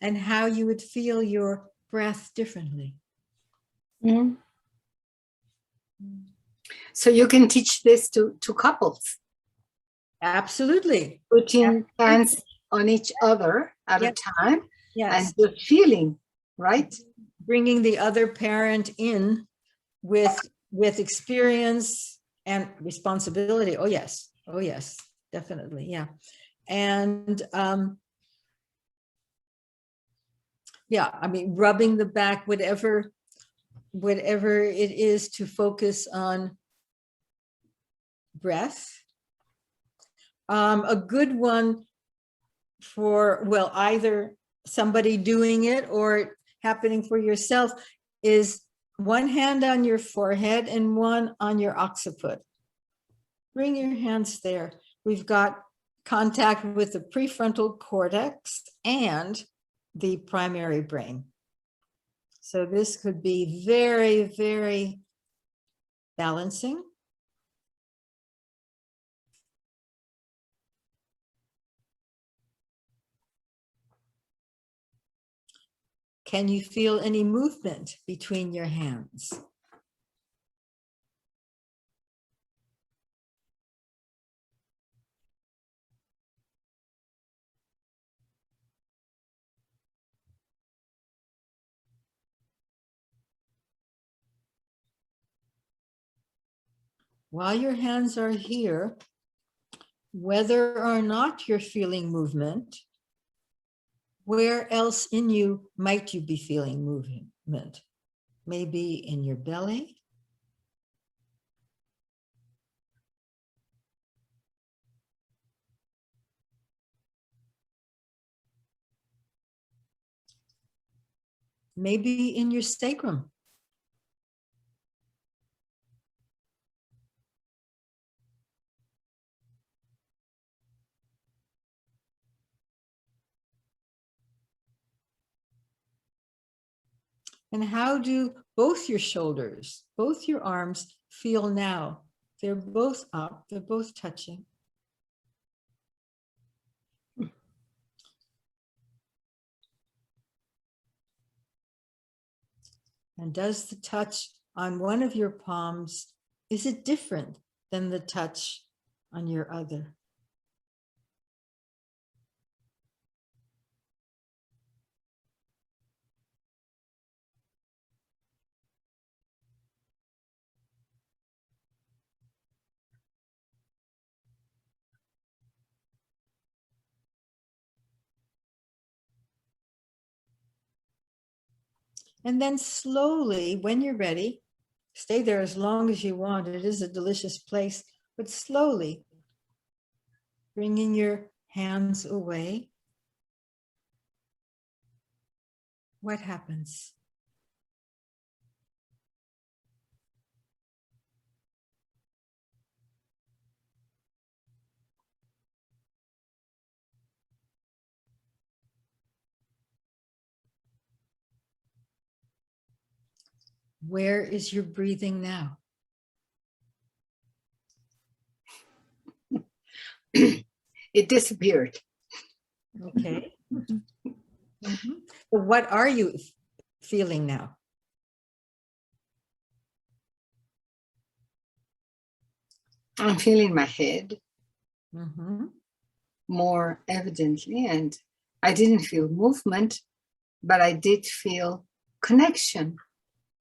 [SPEAKER 2] and how you would feel your breath differently.
[SPEAKER 3] Mm-hmm. So you can teach this to couples.
[SPEAKER 2] Absolutely.
[SPEAKER 3] Putting hands on each other at a time.
[SPEAKER 2] Yes.
[SPEAKER 3] And the feeling, right?
[SPEAKER 2] Bringing the other parent in with experience and responsibility. Oh yes, definitely, yeah. And rubbing the back, whatever it is, to focus on breath. A good one for, either somebody doing it or happening for yourself is one hand on your forehead and one on your occiput. Bring your hands there. We've got contact with the prefrontal cortex and the primary brain. So this could be very, very balancing. Can you feel any movement between your hands? While your hands are here, whether or not you're feeling movement, where else in you might you be feeling movement? Maybe in your belly. Maybe in your sacrum. And how do both your shoulders, both your arms feel now? They're both up, they're both touching. And does the touch on one of your palms, is it different than the touch on your other? And then slowly, when you're ready, stay there as long as you want. It is a delicious place, but slowly bringing your hands away. what happens? Where is your breathing now?
[SPEAKER 3] It disappeared.
[SPEAKER 2] Okay. But what are you feeling now?
[SPEAKER 3] I'm feeling my head
[SPEAKER 2] Mhm.
[SPEAKER 3] more evidently, and I didn't feel movement, but I did feel connection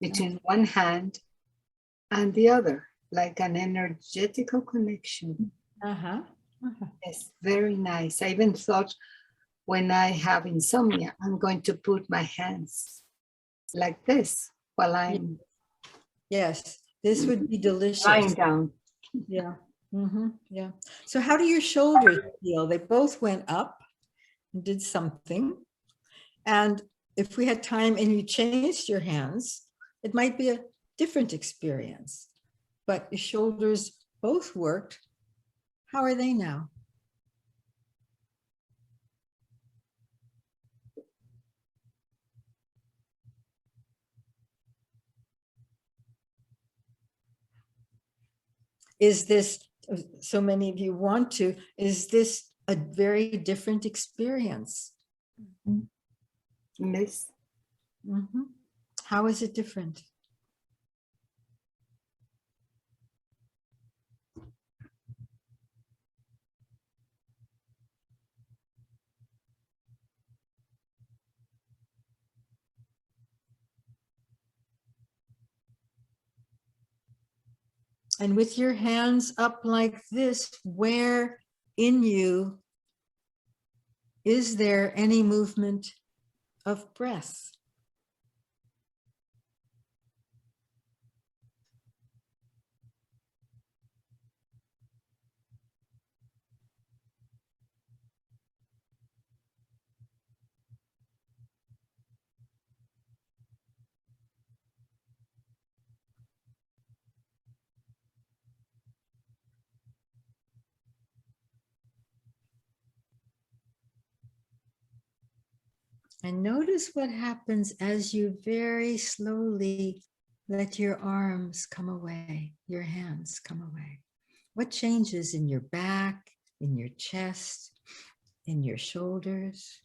[SPEAKER 3] between one hand and the other, like an energetical connection.
[SPEAKER 2] Uh-huh.
[SPEAKER 3] Yes, very nice. I even thought when I have insomnia, I'm going to put my hands like this while I'm
[SPEAKER 2] Yes, this would be delicious.
[SPEAKER 3] lying down.
[SPEAKER 2] Yeah. Yeah. So how do your shoulders feel? They both went up and did something. And if we had time and you changed your hands, it might be a different experience. But your shoulders both worked. How are they now? Is this, so many of you want to, is this a very different experience?
[SPEAKER 3] Yes.
[SPEAKER 2] How is it different? And with your hands up like this, where in you is there any movement of breath? And notice what happens as you very slowly let your arms come away, your hands come away. What changes in your back, in your chest, in your shoulders?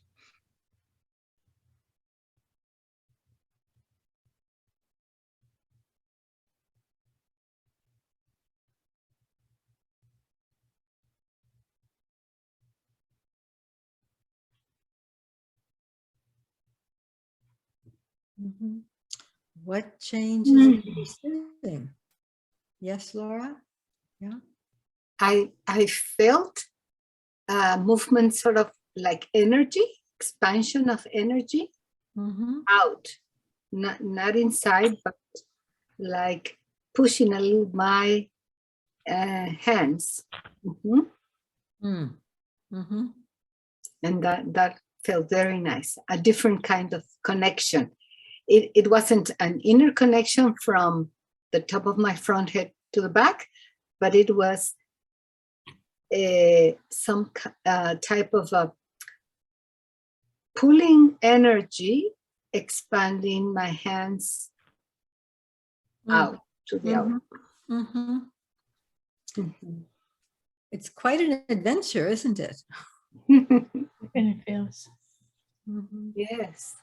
[SPEAKER 2] What changes in your sitting? Yes, Laura? Yeah.
[SPEAKER 3] I felt movement, sort of like energy, expansion of energy out, not inside, but like pushing a little my hands. And that felt very nice, a different kind of connection. It wasn't an inner connection from the top of my front head to the back, but it was some type of a pulling energy, expanding my hands out to the out.
[SPEAKER 2] It's quite an adventure, isn't it?
[SPEAKER 4] And it feels.
[SPEAKER 3] Yes.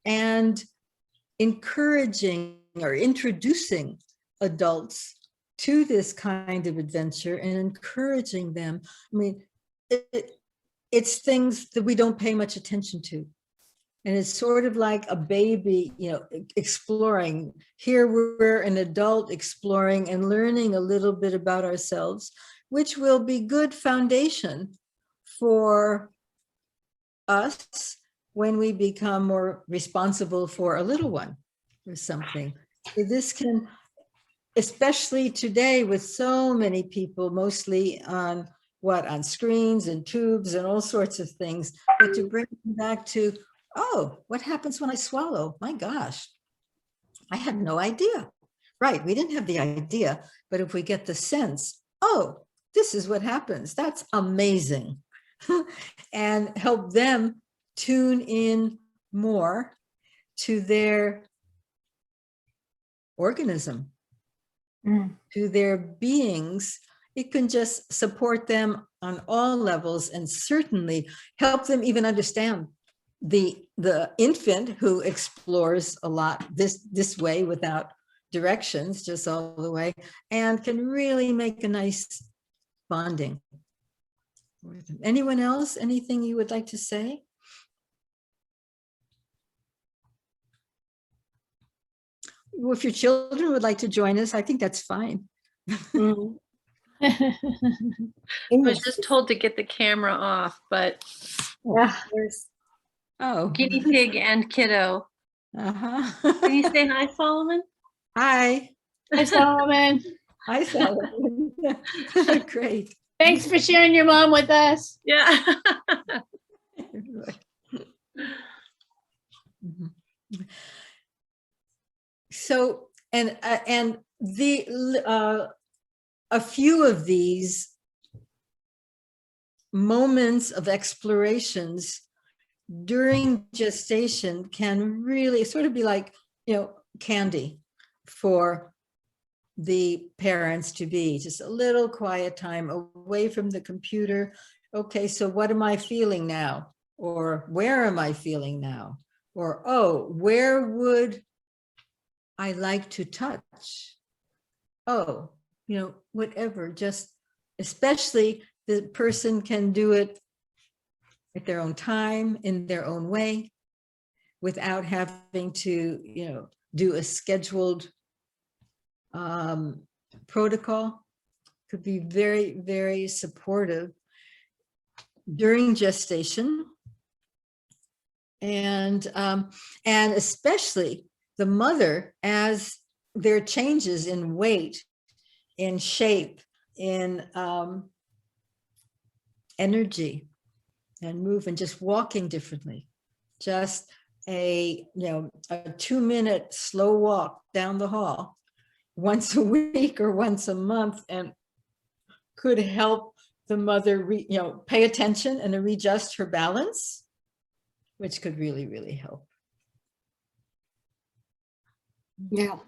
[SPEAKER 2] And encouraging or introducing adults to this kind of adventure and encouraging them. I mean, it's things that we don't pay much attention to. And it's sort of like a baby, you know, exploring. Here we're an adult exploring and learning a little bit about ourselves, which will be good foundation for us when we become more responsible for a little one or something. So this can, especially today with so many people, mostly on screens and tubes and all sorts of things, but to bring them back to Oh, what happens when I swallow? My gosh, I had no idea. Right, we didn't have the idea, but if we get the sense, oh, this is what happens. That's amazing. And help them tune in more to their organism, to their beings. It can just support them on all levels and certainly help them even understand the infant who explores a lot this way without directions, just all the way, and can really make a nice bonding. Anyone else? Anything you would like to say? Well, if your children would like to join us, I think that's fine.
[SPEAKER 5] I was just told to get the camera off, but
[SPEAKER 3] Yeah.
[SPEAKER 5] there's
[SPEAKER 2] Oh.
[SPEAKER 5] guinea pig and kiddo.
[SPEAKER 2] Uh-huh.
[SPEAKER 5] Can you say hi, Solomon?
[SPEAKER 2] Hi.
[SPEAKER 4] Hi, Solomon.
[SPEAKER 2] Hi, Solomon. Great.
[SPEAKER 4] Thanks for sharing your mom with us.
[SPEAKER 5] Yeah.
[SPEAKER 2] So, and the a few of these moments of explorations during gestation can really sort of be like, candy for the parents to be, just a little quiet time away from the computer. Okay, so what am I feeling now? Or where am I feeling now? Or, oh, where would I like to touch? Oh, whatever, just especially the person can do it at their own time, in their own way, without having to, do a scheduled protocol. Could be very, very supportive during gestation. And especially the mother, as there are changes in weight, in shape, in energy and movement, just walking differently. Just a 2-minute slow walk down the hall once a week or once a month, and could help the mother pay attention and readjust her balance, which could really, really help.
[SPEAKER 3] Yeah.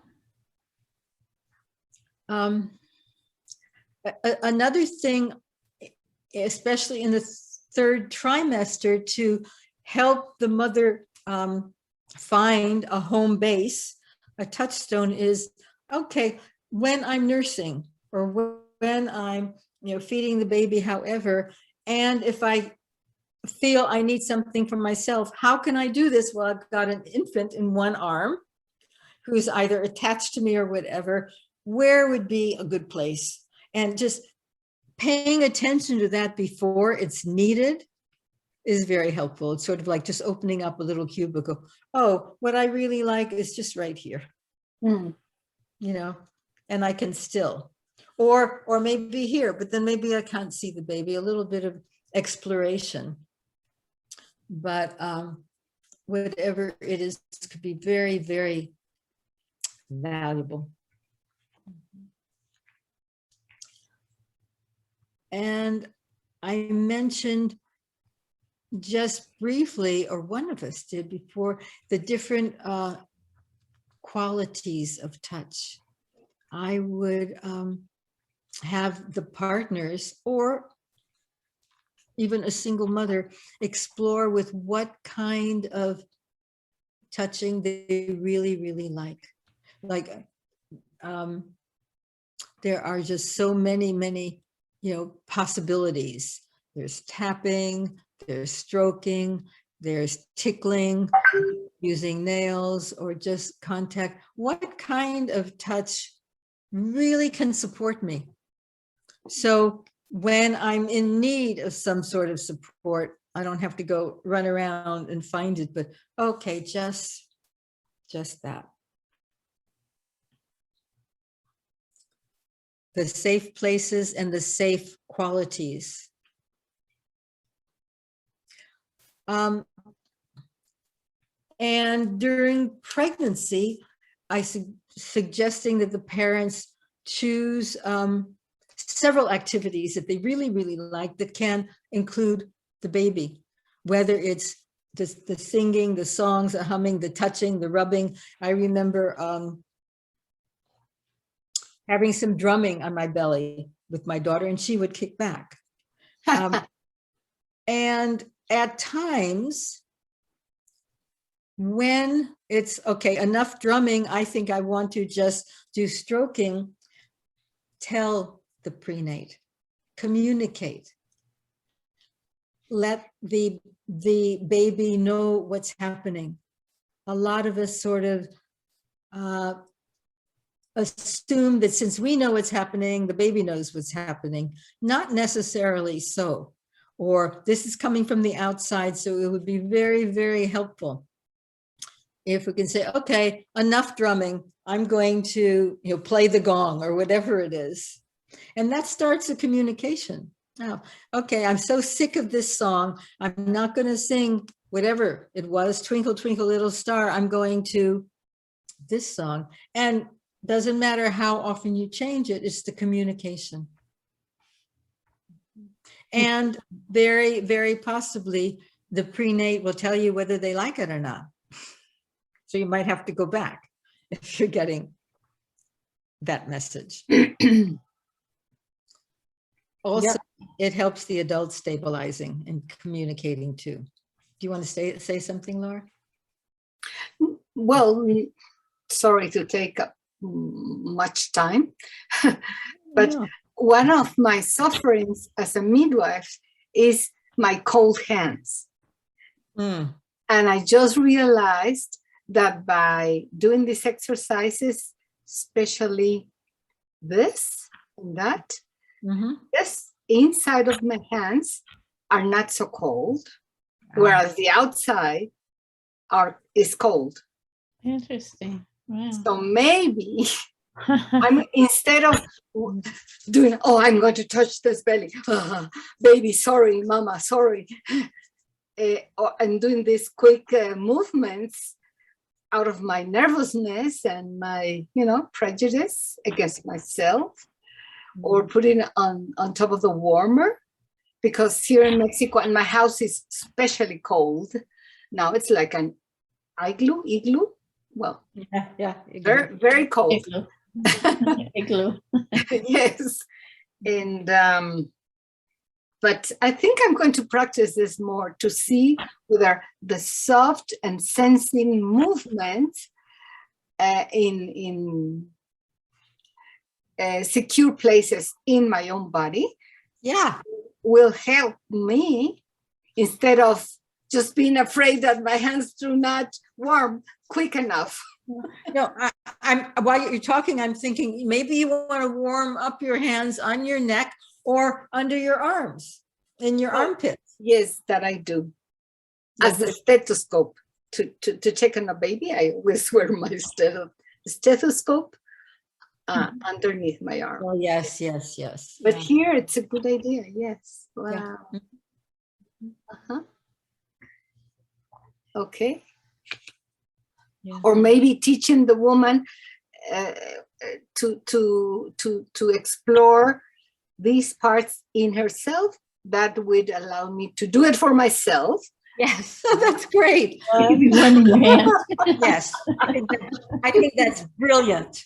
[SPEAKER 2] Another thing, especially in the third trimester, to help the mother find a home base, a touchstone, is, okay, when I'm nursing or when I'm feeding the baby, however, and if I feel I need something for myself, how can I do this? Well, I've got an infant in one arm who's either attached to me or whatever. Where would be a good place? And just paying attention to that before it's needed is very helpful. It's sort of like just opening up a little cubicle. Oh, what I really like is just right here, and I can still, or maybe here, but then maybe I can't see the baby. A little bit of exploration, but whatever it is, could be very, very valuable. And I mentioned just briefly, or one of us did before, the different qualities of touch. I would have the partners, or even a single mother, explore with what kind of touching they really, really like. Like, there are just so many, many, possibilities. There's tapping, there's stroking, there's tickling, using nails, or just contact. What kind of touch really can support me? So when I'm in need of some sort of support, I don't have to go run around and find it, but okay, just that. The safe places and the safe qualities. And during pregnancy, suggesting that the parents choose several activities that they really, really like that can include the baby, whether it's the singing, the songs, the humming, the touching, the rubbing. I remember having some drumming on my belly with my daughter, and she would kick back. And at times, when it's okay, enough drumming, I think I want to just do stroking, tell the prenate, communicate, let the baby know what's happening. A lot of us sort of assume that since we know what's happening, the baby knows what's happening. Not necessarily so. Or this is coming from the outside, so it would be very, very helpful if we can say, okay, enough drumming, I'm going to play the gong or whatever it is. And that starts a communication. Now, okay, I'm so sick of this song. I'm not going to sing whatever it was, Twinkle, Twinkle, Little Star. I'm going to this song. And doesn't matter how often you change it, it's the communication. And very, very possibly the prenate will tell you whether they like it or not. So you might have to go back if you're getting that message. Also, it helps the adult stabilizing and communicating too. Do you want to say something, Laura?
[SPEAKER 3] Well, sorry to take up much time, but
[SPEAKER 2] No.
[SPEAKER 3] one of my sufferings as a midwife is my cold hands.
[SPEAKER 2] Mm.
[SPEAKER 3] And I just realized that by doing these exercises, especially this and that, this inside of my hands are not so cold, whereas the outside is cold.
[SPEAKER 4] Interesting. Wow.
[SPEAKER 3] So maybe I'm instead of doing, oh, I'm going to touch this belly, baby, sorry, mama, sorry, I'm doing these quick movements out of my nervousness and my, prejudice against myself, or putting it on top of the warmer, because here in Mexico, and my house is especially cold. Now it's like an igloo. Well,
[SPEAKER 2] Yeah.
[SPEAKER 3] very, very cold.
[SPEAKER 4] Igloo. Igloo.
[SPEAKER 3] Yes. And but I think I'm going to practice this more to see whether the soft and sensing movement in secure places in my own body will help me, instead of just being afraid that my hands do not warm quick enough.
[SPEAKER 2] No, I'm while you're talking, I'm thinking maybe you want to warm up your hands on your neck or under your arms, in your armpits.
[SPEAKER 3] Yes, that I do. As a stethoscope to check on a baby, I always wear my stethoscope underneath my arm.
[SPEAKER 2] Oh, yes.
[SPEAKER 3] But here it's a good idea. Yes. Wow.
[SPEAKER 2] Yeah.
[SPEAKER 3] Okay.
[SPEAKER 2] Yeah.
[SPEAKER 3] Or maybe teaching the woman to explore these parts in herself, that would allow me to do it for myself.
[SPEAKER 2] Yes, that's great.
[SPEAKER 4] Warming your hands.
[SPEAKER 2] Yes, I think that's brilliant.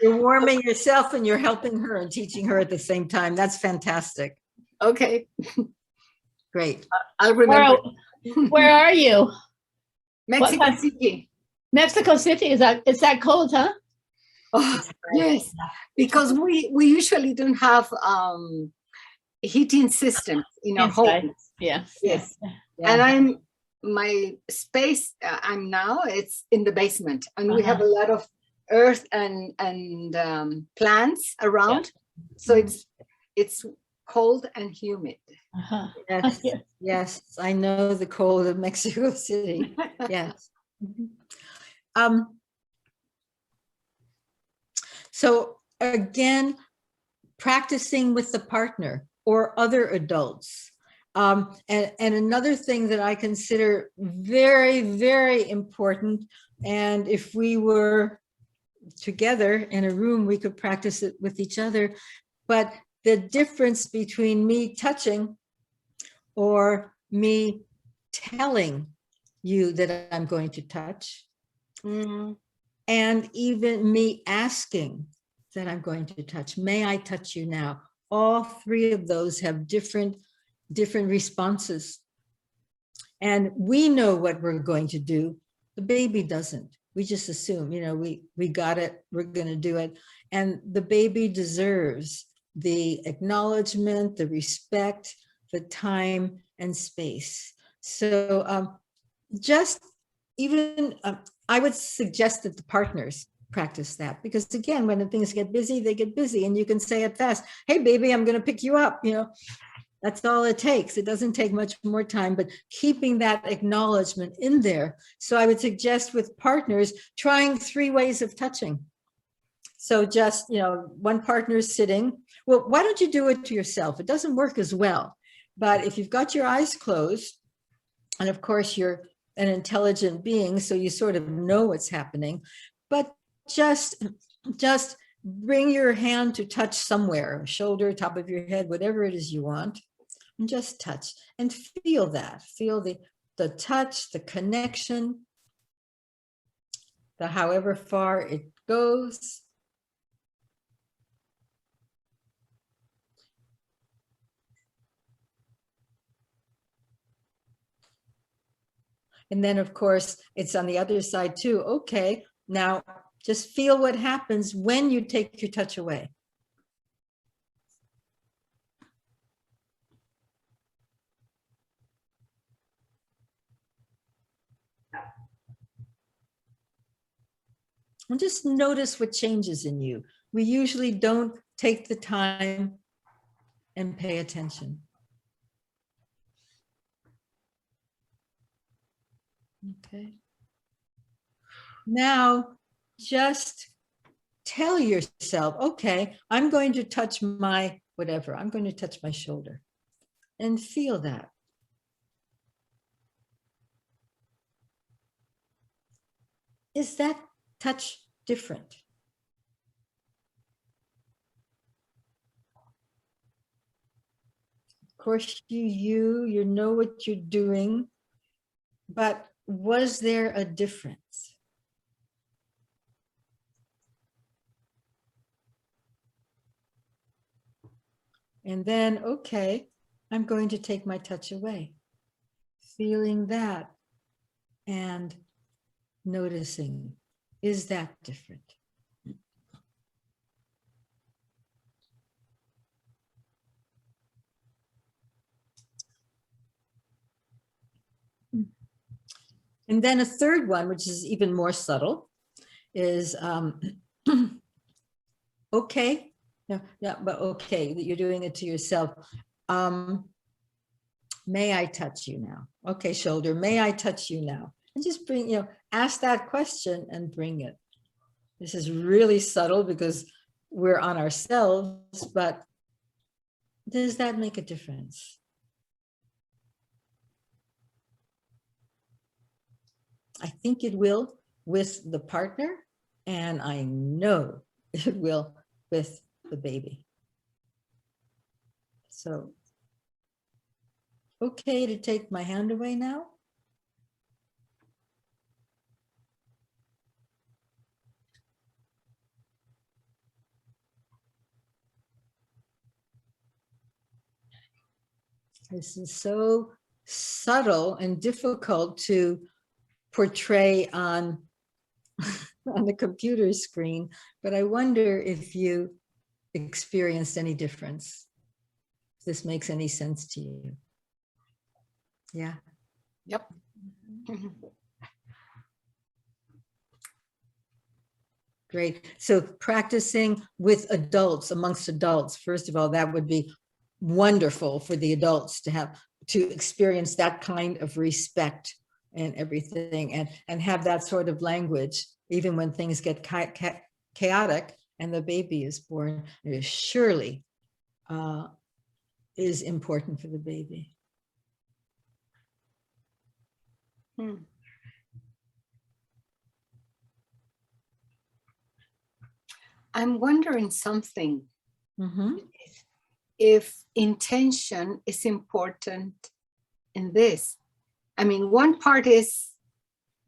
[SPEAKER 2] You're warming yourself and you're helping her and teaching her at the same time. That's fantastic.
[SPEAKER 3] Okay.
[SPEAKER 2] Great.
[SPEAKER 3] I'll remember.
[SPEAKER 4] Where are you?
[SPEAKER 3] Mexico City.
[SPEAKER 4] Mexico City. It's that cold, huh?
[SPEAKER 3] Oh, yes, because we usually don't have heating systems in our home.
[SPEAKER 4] Yes.
[SPEAKER 3] Yes.
[SPEAKER 2] Yeah.
[SPEAKER 3] And my space I'm now, it's in the basement, and we have a lot of earth and plants around. So it's cold and humid.
[SPEAKER 2] Yes, I know the cold of Mexico City. Yes. So again, practicing with the partner or other adults. And another thing that I consider very, very important, and if we were together in a room, we could practice it with each other, but the difference between me touching or me telling you that I'm going to touch, and even me asking that I'm going to touch, may I touch you now? All three of those have different responses. And we know what we're going to do. The baby doesn't. We just assume, you know, we got it, we're going to do it. And the baby deserves the acknowledgement, the respect, the time and space. So just even, I would suggest that the partners practice that, because again, when the things get busy, they get busy, and you can say it fast, hey baby, I'm going to pick you up, you know. That's all it takes. It doesn't take much more time, but keeping that acknowledgement in there. So I would suggest with partners trying 3 ways of touching. So just, you know, one partner is sitting. Well, why don't you do it to yourself? It doesn't work as well. But if you've got your eyes closed, and of course you're an intelligent being, so you sort of know what's happening, but just bring your hand to touch somewhere, shoulder, top of your head, whatever it is you want. And just touch and feel that, feel the touch, the connection, the however far it goes. And then of course, it's on the other side too. Okay, now just feel what happens when you take your touch away. And just notice what changes in you. We usually don't take the time and pay attention. Okay. Now, just tell yourself, okay, I'm going to touch my whatever. I'm going to touch my shoulder and feel that. Is that touch different? Of course, you know what you're doing, but was there a difference? And then, okay, I'm going to take my touch away, feeling that and noticing, is that different? And then a third one, which is even more subtle, is okay, but okay, that you're doing it to yourself. May I touch you now? Okay, shoulder, may I touch you now? And just bring, ask that question and bring it. This is really subtle because we're on ourselves, but does that make a difference? I think it will with the partner, and I know it will with the baby. So, okay to take my hand away now? This is so subtle and difficult to portray on, on the computer screen, but I wonder if you experienced any difference. If this makes any sense to you. Yeah.
[SPEAKER 3] Yep.
[SPEAKER 2] Great. So practicing with adults, amongst adults, first of all, that would be wonderful for the adults to have, to experience that kind of respect and everything, and have that sort of language, even when things get chaotic and the baby is born. It surely is important for the baby.
[SPEAKER 3] Hmm. I'm wondering something.
[SPEAKER 2] Mhm.
[SPEAKER 3] If intention is important in this. I mean, one part is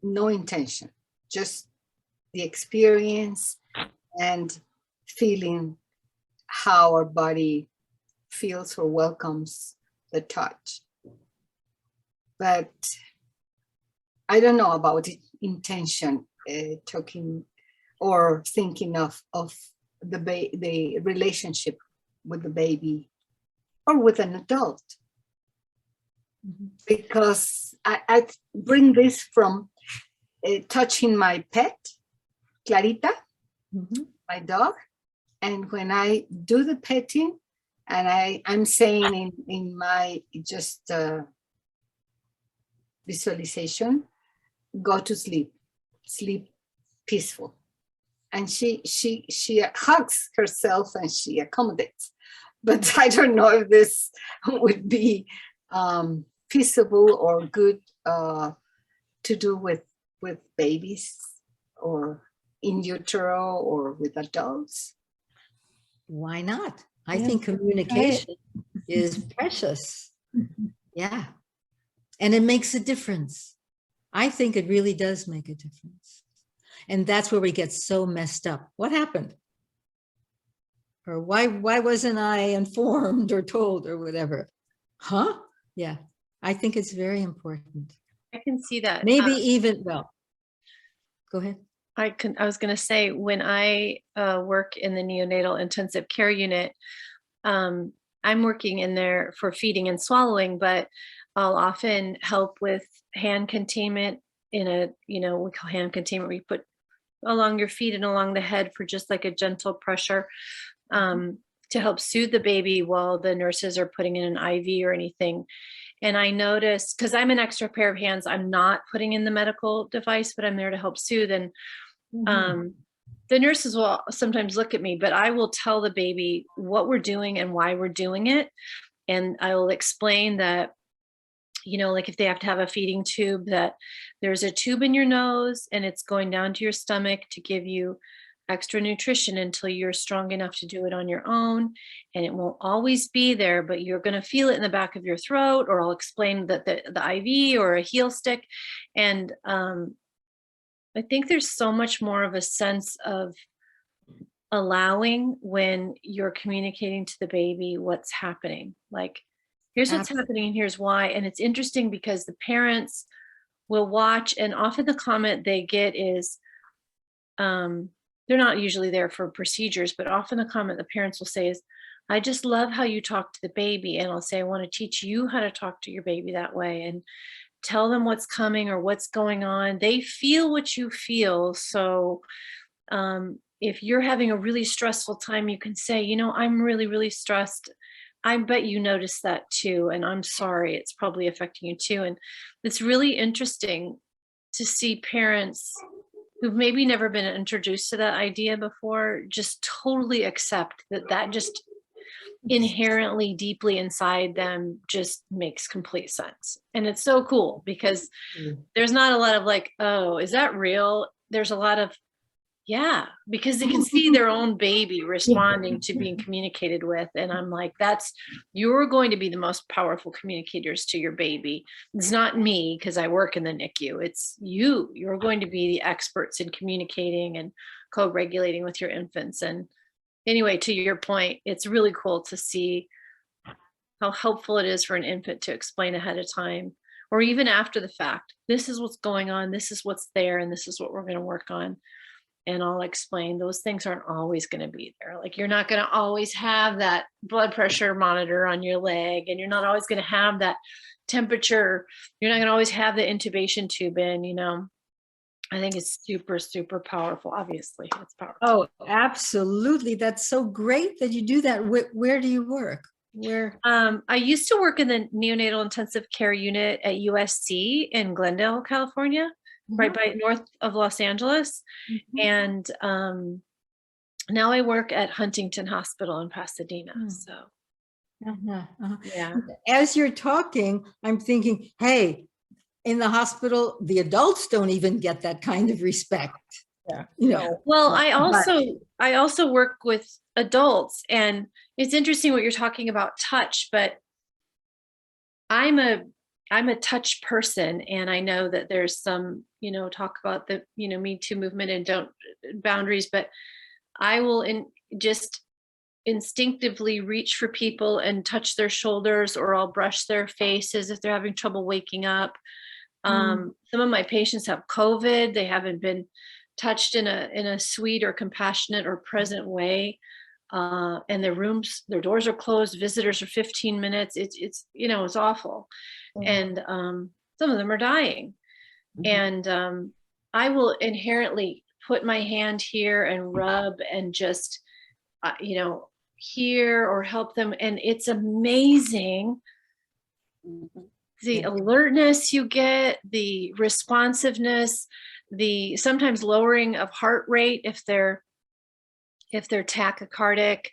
[SPEAKER 3] no intention, just the experience and feeling how our body feels or welcomes the touch. But I don't know about intention, talking or thinking of the relationship with the baby or with an adult. Because I bring this from touching my pet, Clarita, my dog. And when I do the petting, and I'm saying in my just visualization, go to sleep, sleep peaceful. And she hugs herself and she accommodates. But I don't know if this would be feasible or good to do with babies or in utero or with adults.
[SPEAKER 2] Why not? I
[SPEAKER 4] Yeah,
[SPEAKER 2] think communication is precious. Yeah. And it makes a difference. I think it really does make a difference. And that's where we get so messed up. What happened? Or why wasn't I informed or told or whatever? Huh? Yeah. I think it's very important.
[SPEAKER 6] I can see that.
[SPEAKER 2] Maybe even, well, go ahead.
[SPEAKER 6] I was going to say, when I work in the neonatal intensive care unit, I'm working in there for feeding and swallowing, but I'll often help with hand containment in a, we call hand containment, where you put along your feet and along the head for just like a gentle pressure to help soothe the baby while the nurses are putting in an IV or anything. And I noticed, because I'm an extra pair of hands, I'm not putting in the medical device, but I'm there to help soothe. And the nurses will sometimes look at me, but I will tell the baby what we're doing and why we're doing it. And I will explain that, like if they have to have a feeding tube, that there's a tube in your nose and it's going down to your stomach to give you extra nutrition until you're strong enough to do it on your own. And it won't always be there, but you're going to feel it in the back of your throat, or I'll explain that the IV or a heel stick. And I think there's so much more of a sense of allowing when you're communicating to the baby what's happening. Like, here's what's happening and here's why. And it's interesting because the parents will watch, and often the comment they get is, they're not usually there for procedures, but often the comment the parents will say is, I just love how you talk to the baby. And I'll say, I want to teach you how to talk to your baby that way, and tell them what's coming or what's going on. They feel what you feel. So if you're having a really stressful time, you can say, I'm really, really stressed. I bet you noticed that too. And I'm sorry, it's probably affecting you too. And it's really interesting to see parents who've maybe never been introduced to that idea before just totally accept that just inherently deeply inside them just makes complete sense. And it's so cool because there's not a lot of like, oh, is that real? There's a lot of, yeah, because they can see their own baby responding to being communicated with. And I'm like, you're going to be the most powerful communicators to your baby. It's not me, because I work in the NICU. It's you. You're going to be the experts in communicating and co-regulating with your infants. And anyway, to your point, it's really cool to see how helpful it is for an infant to explain ahead of time, or even after the fact. This is what's going on. This is what's there. And this is what we're going to work on. And I'll explain those things aren't always going to be there. Like, you're not going to always have that blood pressure monitor on your leg, and you're not always going to have that temperature. You're not going to always have the intubation tube in, I think it's super, super powerful. Obviously, it's powerful.
[SPEAKER 2] Oh, absolutely. That's so great that you do that. Where do you work? Where?
[SPEAKER 6] I used to work in the neonatal intensive care unit at USC in Glendale, California, right by north of Los Angeles. And now I work at Huntington Hospital in Pasadena. So yeah.
[SPEAKER 2] As you're talking, I'm thinking, hey, in the hospital, the adults don't even get that kind of respect.
[SPEAKER 7] Yeah.
[SPEAKER 2] You know,
[SPEAKER 6] Well,
[SPEAKER 2] But-
[SPEAKER 6] I also work with adults, and it's interesting what you're talking about touch, but I'm a touch person, and I know that there's some, talk about the, Me Too movement and don't boundaries, but I will just instinctively reach for people and touch their shoulders, or I'll brush their faces if they're having trouble waking up. Some of my patients have COVID. They haven't been touched in a sweet or compassionate or present way. And their doors are closed. Visitors are 15 minutes. It's awful. And some of them are dying. And I will inherently put my hand here and rub and just, hear or help them. And it's amazing the alertness you get, the responsiveness, the sometimes lowering of heart rate if they're tachycardic,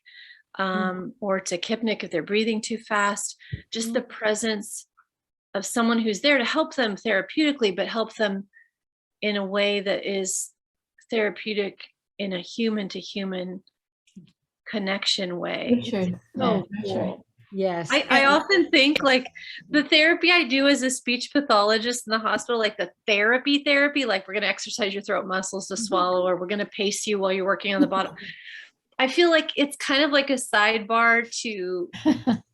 [SPEAKER 6] or tachypnic if they're breathing too fast. Just the presence of someone who's there to help them therapeutically, but help them in a way that is therapeutic in a human to human connection way.
[SPEAKER 4] Richard.
[SPEAKER 6] So
[SPEAKER 4] Yeah,
[SPEAKER 6] cool.
[SPEAKER 4] Richard.
[SPEAKER 2] yes.
[SPEAKER 6] I often think like the therapy I do as a speech pathologist in the hospital, like the therapy, like we're going to exercise your throat muscles to swallow, or we're going to pace you while you're working on the bottom. I feel like it's kind of like a sidebar to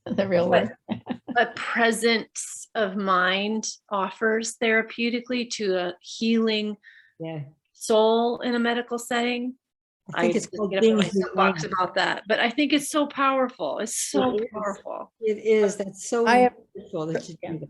[SPEAKER 4] The real
[SPEAKER 6] what
[SPEAKER 4] one.
[SPEAKER 6] a presence of mind offers therapeutically to a healing
[SPEAKER 2] Yeah.
[SPEAKER 6] soul in a medical setting.
[SPEAKER 2] I think it's
[SPEAKER 6] just
[SPEAKER 2] called
[SPEAKER 6] get up on my
[SPEAKER 2] being
[SPEAKER 6] soapbox
[SPEAKER 2] human.
[SPEAKER 6] about that, but I think it's so powerful. It's so
[SPEAKER 2] It is.
[SPEAKER 6] powerful.
[SPEAKER 2] It is. That's so
[SPEAKER 7] I have-
[SPEAKER 2] wonderful that you do that.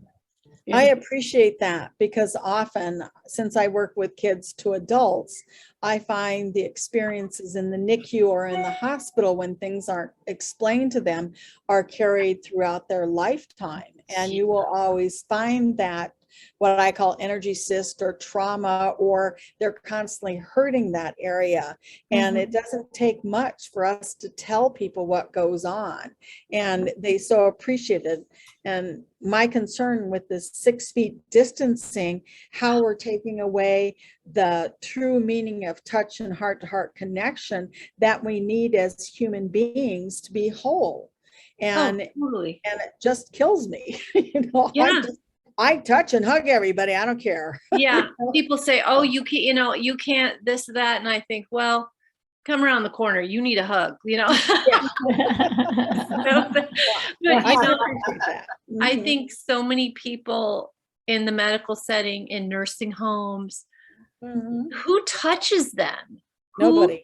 [SPEAKER 7] I appreciate that, because often, since I work with kids to adults, I find the experiences in the NICU or in the hospital when things aren't explained to them are carried throughout their lifetime. And you will always find that what I call energy cyst or trauma, or they're constantly hurting that area. And it doesn't take much for us to tell people what goes on. And they so appreciate it. And my concern with this 6 feet distancing, how we're taking away the true meaning of touch and heart to heart connection that we need as human beings to be whole. And,
[SPEAKER 6] Totally.
[SPEAKER 7] and it just kills me.
[SPEAKER 6] Yeah.
[SPEAKER 7] I touch and hug everybody. I don't care.
[SPEAKER 6] Yeah. People say, oh, you can't, you can't this, that. And I think, well, come around the corner. You need a hug, But,
[SPEAKER 7] I
[SPEAKER 6] you know,
[SPEAKER 7] appreciate that.
[SPEAKER 6] I
[SPEAKER 7] Mhm.
[SPEAKER 6] think so many people in the medical setting, in nursing homes,
[SPEAKER 7] Mhm.
[SPEAKER 6] who touches them?
[SPEAKER 7] Nobody.
[SPEAKER 6] Who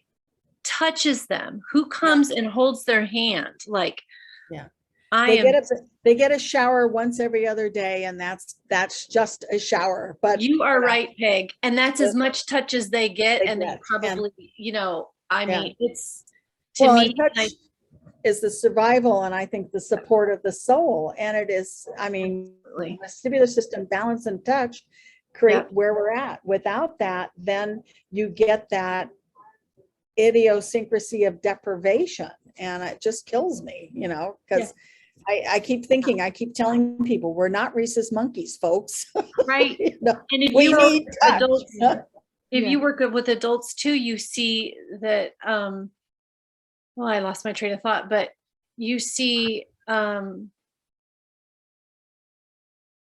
[SPEAKER 6] touches them? Who comes and holds their hand? Like,
[SPEAKER 7] Yeah.
[SPEAKER 6] I am.
[SPEAKER 7] They get a shower once every other day, and that's just a shower. But
[SPEAKER 6] You are right, Peg. And that's as
[SPEAKER 7] Yeah.
[SPEAKER 6] much touch as they get.
[SPEAKER 7] They
[SPEAKER 6] And they
[SPEAKER 7] get, and-
[SPEAKER 6] probably, I
[SPEAKER 7] Yeah.
[SPEAKER 6] mean, it's to
[SPEAKER 7] well,
[SPEAKER 6] me,
[SPEAKER 7] and touch is the survival, and I think the support of the soul. And it is, I mean,
[SPEAKER 6] Absolutely.
[SPEAKER 7] vestibular system balance and touch create where we're at. Without that, then you get that idiosyncrasy of deprivation, and it just kills me, because I keep thinking, I keep telling people, we're not rhesus monkeys, folks.
[SPEAKER 6] Right. And if
[SPEAKER 7] We
[SPEAKER 6] you work
[SPEAKER 7] need
[SPEAKER 6] with
[SPEAKER 7] touch.
[SPEAKER 6] adults, if you work with adults too, you see that, well, I lost my train of thought, but you see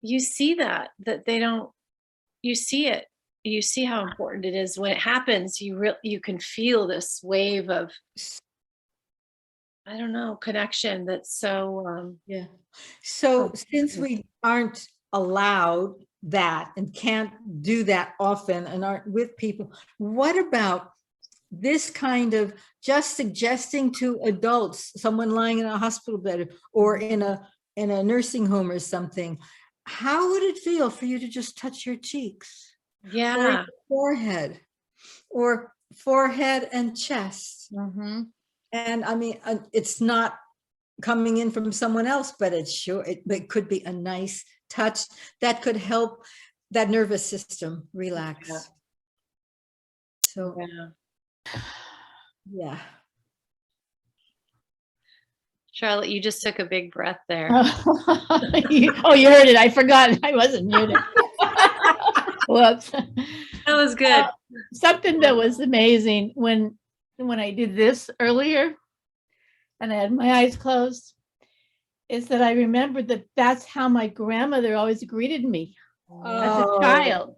[SPEAKER 6] that they don't, you see it. You see how important it is when it happens. You can feel this wave of, I don't know, connection that's so,
[SPEAKER 2] Yeah. So
[SPEAKER 6] Oh,
[SPEAKER 2] since we aren't allowed that and can't do that often and aren't with people, what about this kind of just suggesting to adults, someone lying in a hospital bed or in a nursing home or something, how would it feel for you to just touch your cheeks? Or
[SPEAKER 6] yeah.
[SPEAKER 2] your forehead, or forehead and chest?
[SPEAKER 6] Mhm.
[SPEAKER 2] And I mean, it's not coming in from someone else, but it could be a nice touch that could help that nervous system relax.
[SPEAKER 6] Yeah.
[SPEAKER 2] So,
[SPEAKER 6] Yeah.
[SPEAKER 2] yeah.
[SPEAKER 6] Charlotte, you just took a big breath there.
[SPEAKER 4] Oh, you heard it. I forgot. I wasn't muted. Whoops.
[SPEAKER 6] That was good.
[SPEAKER 4] Something that was amazing when I did this earlier and I had my eyes closed is that I remembered that that's how my grandmother always greeted me as a child.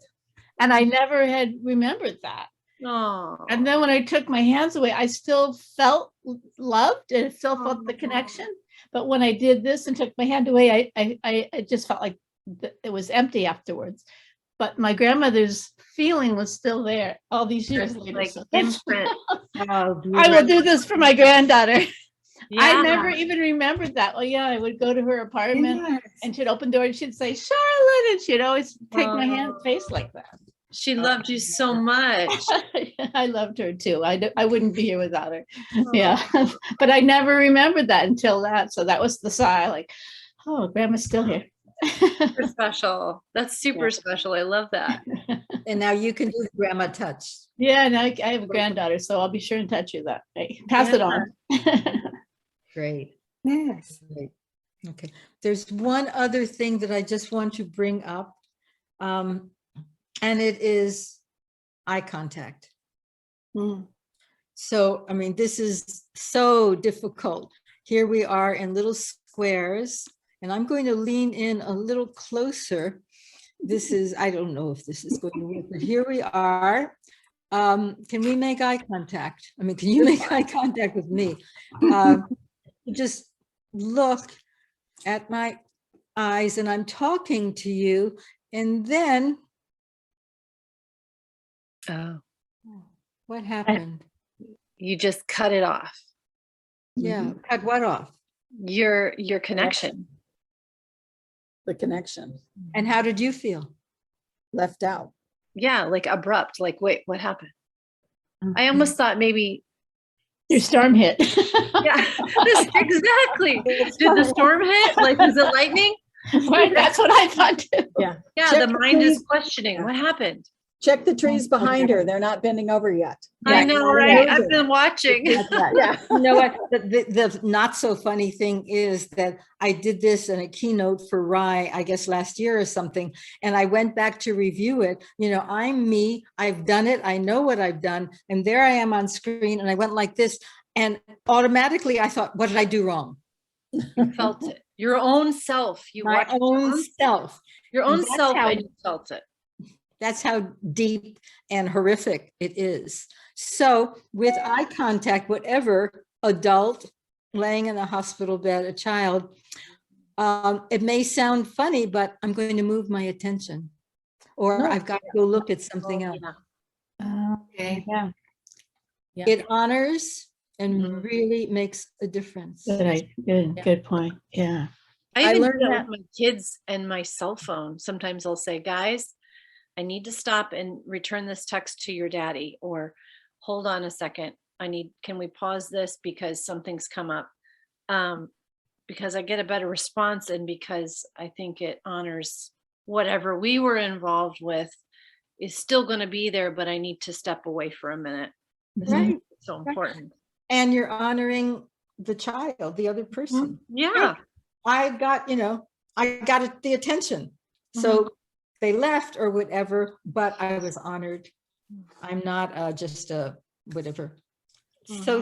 [SPEAKER 4] And I never had remembered that.
[SPEAKER 6] Oh,
[SPEAKER 4] And then when I took my hands away, I still felt loved and still felt the connection. But when I did this and took my hand away, I just felt like it was empty afterwards. But my grandmother's feeling was still there all these years later.
[SPEAKER 6] like
[SPEAKER 4] So
[SPEAKER 6] imprint.
[SPEAKER 2] Oh,
[SPEAKER 4] I will do this for my granddaughter. I
[SPEAKER 6] Yeah.
[SPEAKER 4] never even remembered that. Well, yeah, I would go to her apartment
[SPEAKER 3] Yes.
[SPEAKER 4] and she'd open the door and she'd say, Charlotte, and she'd always take my hand
[SPEAKER 6] Oh.
[SPEAKER 4] face like that.
[SPEAKER 6] She loved you so much.
[SPEAKER 4] I loved her too. I wouldn't be here without her. Yeah, but I never remembered that until that. So that was the sigh, like, oh, grandma's still here.
[SPEAKER 6] Super special. That's super special. I love that.
[SPEAKER 2] And now you can do the grandma touch.
[SPEAKER 4] Yeah, and I have a granddaughter, so I'll be sure and touch you that. Hey, pass it on.
[SPEAKER 2] Great.
[SPEAKER 3] Yes.
[SPEAKER 2] Great. Okay. There's one other thing that I just want to bring up. And it is eye contact.
[SPEAKER 3] Mm.
[SPEAKER 2] So, I mean, this is so difficult. Here we are in little squares, and I'm going to lean in a little closer. This is, I don't know if this is going to work, but here we are. Can we make eye contact? I mean, can you make eye contact with me? Just look at my eyes, and I'm talking to you, and then
[SPEAKER 6] Oh,
[SPEAKER 2] what happened?
[SPEAKER 6] you just cut it off.
[SPEAKER 2] Yeah, cut what off?
[SPEAKER 6] Your connection.
[SPEAKER 7] The connection
[SPEAKER 2] And how did you feel?
[SPEAKER 7] left out.
[SPEAKER 6] Yeah, like abrupt. Like, wait, what happened? I almost thought maybe.
[SPEAKER 4] Your storm hit.
[SPEAKER 6] Yeah, exactly. Did the storm hit? Like, was it lightning?
[SPEAKER 4] Right, that's what I thought too.
[SPEAKER 6] Yeah,
[SPEAKER 7] Check
[SPEAKER 6] the
[SPEAKER 7] the
[SPEAKER 6] mind is
[SPEAKER 7] trees.
[SPEAKER 6] questioning. What happened?
[SPEAKER 7] Check the trees behind her. They're not bending over yet.
[SPEAKER 6] I
[SPEAKER 2] Yeah,
[SPEAKER 6] know,
[SPEAKER 7] yeah,
[SPEAKER 6] right?
[SPEAKER 7] yeah.
[SPEAKER 6] I've been watching.
[SPEAKER 7] Yeah.
[SPEAKER 2] You know what? The not so funny thing is that I did this in a keynote for Rye, I guess last year or something, and I went back to review it. You know, I'm me. I've done it. I know what I've done, and there I am on screen, and I went like this, and automatically I thought, what did I do wrong?
[SPEAKER 6] You felt it. Your own self. You
[SPEAKER 2] My
[SPEAKER 6] watched
[SPEAKER 2] own self.
[SPEAKER 6] your own
[SPEAKER 2] that's
[SPEAKER 6] self
[SPEAKER 2] how-
[SPEAKER 6] and you felt it.
[SPEAKER 2] That's how deep and horrific it is. So with eye contact, whatever adult laying in a hospital bed, a child, it may sound funny, but I'm going to move my attention, or
[SPEAKER 7] No.
[SPEAKER 2] I've got to go look at something else.
[SPEAKER 4] Okay. Yeah.
[SPEAKER 2] It honors and
[SPEAKER 6] Mhm.
[SPEAKER 2] really makes a difference.
[SPEAKER 4] Good point. Yeah.
[SPEAKER 6] I
[SPEAKER 2] I
[SPEAKER 6] even
[SPEAKER 2] learned
[SPEAKER 6] do that
[SPEAKER 2] that-
[SPEAKER 6] with my kids and my cell phone. Sometimes I'll say, guys, I need to stop and return this text to your daddy, or hold on a second. Can we pause this because something's come up? Because I get a better response, and because I think it honors whatever we were involved with is still going to be there, but I need to step away for a minute. This
[SPEAKER 2] Right.
[SPEAKER 6] is so important.
[SPEAKER 2] And you're honoring the child, the other person.
[SPEAKER 6] Yeah.
[SPEAKER 2] I got the attention. So they left or whatever, but I was honored. I'm not just a whatever. So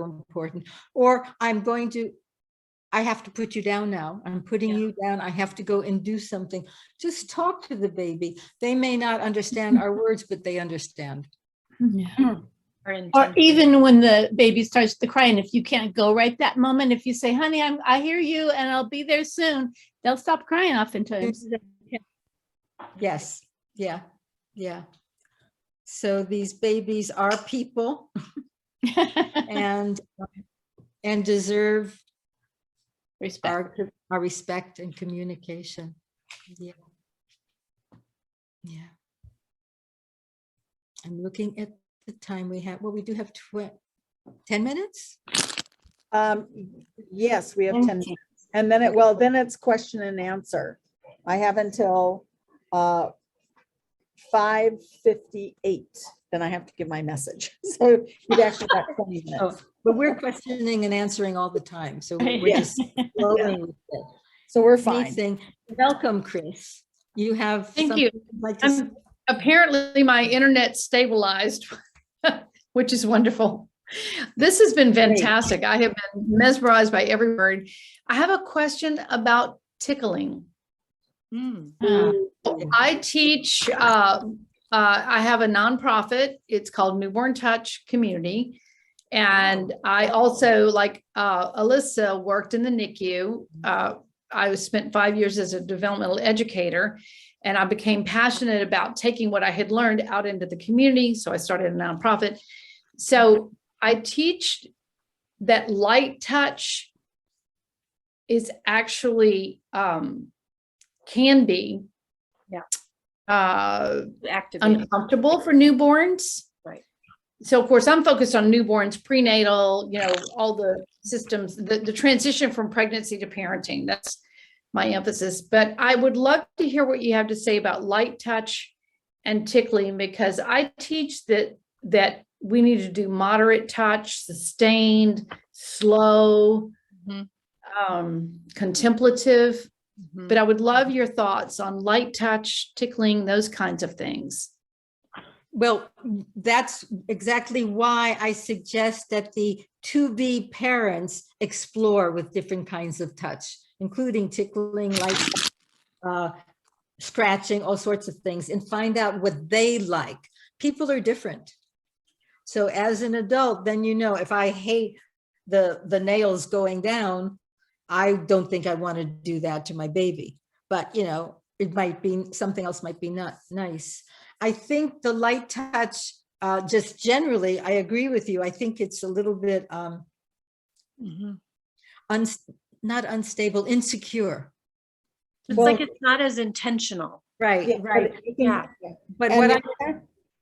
[SPEAKER 2] important. Or I have to put you down now. I'm putting you down. I have to go and do something. Just talk to the baby. They may not understand our words, but they understand.
[SPEAKER 4] Yeah.
[SPEAKER 6] Or
[SPEAKER 4] Or
[SPEAKER 6] intention.
[SPEAKER 4] even when the baby starts to cry, and if you can't go right that moment, if you say, honey, I hear you and I'll be there soon, they'll stop crying oftentimes.
[SPEAKER 2] Yes. Yeah. Yeah. So these babies are people and deserve
[SPEAKER 4] Respect.
[SPEAKER 2] our respect and communication. Yeah. Yeah. I'm looking at the time we have. Well, we do have 10 minutes.
[SPEAKER 7] Yes, we have 10 minutes. And then then it's question and answer. I have until 5:58. Then I have to give my message. So you've actually got 20 minutes.
[SPEAKER 2] Oh, but we're questioning and answering all the time. So we're
[SPEAKER 4] Yeah.
[SPEAKER 2] just flowing with it.
[SPEAKER 7] So we're fine.
[SPEAKER 2] Anything. Welcome, Chris. You have
[SPEAKER 6] Thank you.
[SPEAKER 2] something you'd like to say?
[SPEAKER 8] apparently my internet stabilized, which is wonderful. This has been fantastic. I have been mesmerized by every word. I have a question about tickling. I teach, I have a nonprofit. It's called Newborn Touch Community. And I also, like Alyssa, worked in the NICU. I spent 5 years as a developmental educator, and I became passionate about taking what I had learned out into the community. So I started a nonprofit. So I teach that light touch is actually can be
[SPEAKER 6] Activating.
[SPEAKER 8] uncomfortable for newborns.
[SPEAKER 6] Right.
[SPEAKER 8] So of course I'm focused on newborns, prenatal, all the systems, the transition from pregnancy to parenting. That's my emphasis. But I would love to hear what you have to say about light touch and tickling, because I teach that we need to do moderate touch, sustained, slow, contemplative. But I would love your thoughts on light touch, tickling, those kinds of things.
[SPEAKER 2] Well, that's exactly why I suggest that the to-be parents explore with different kinds of touch, including tickling, light, scratching, all sorts of things, and find out what they like. People are different. So as an adult, then if I hate the nails going down, I don't think I want to do that to my baby. But it might be something else might be not nice. I think the light touch, just generally, I agree with you. I think it's a little bit not unstable, insecure.
[SPEAKER 6] It's like it's not as intentional.
[SPEAKER 2] Right,
[SPEAKER 7] Yeah,
[SPEAKER 2] right.
[SPEAKER 6] Yeah.
[SPEAKER 2] But
[SPEAKER 7] And,
[SPEAKER 2] what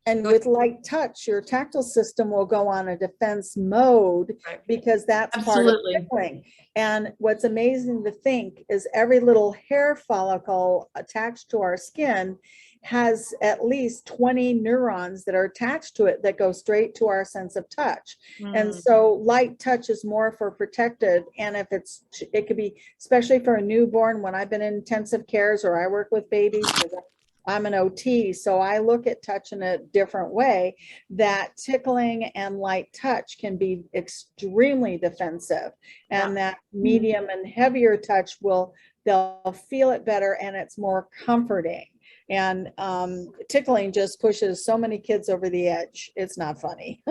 [SPEAKER 7] and with light touch, your tactile system will go on a defense mode
[SPEAKER 6] Right.
[SPEAKER 7] because that's
[SPEAKER 8] Absolutely.
[SPEAKER 7] part of tickling. And what's amazing to think is every little hair follicle attached to our skin has at least 20 neurons that are attached to it that go straight to our sense of touch. And so light touch is more for protected. And if it could be, especially for a newborn, when I've been in intensive cares or I work with babies, I'm an OT, so I look at touch in a different way, that tickling and light touch can be extremely defensive. And that medium and heavier touch they'll feel it better and it's more comforting. And tickling just pushes so many kids over the edge. It's not funny,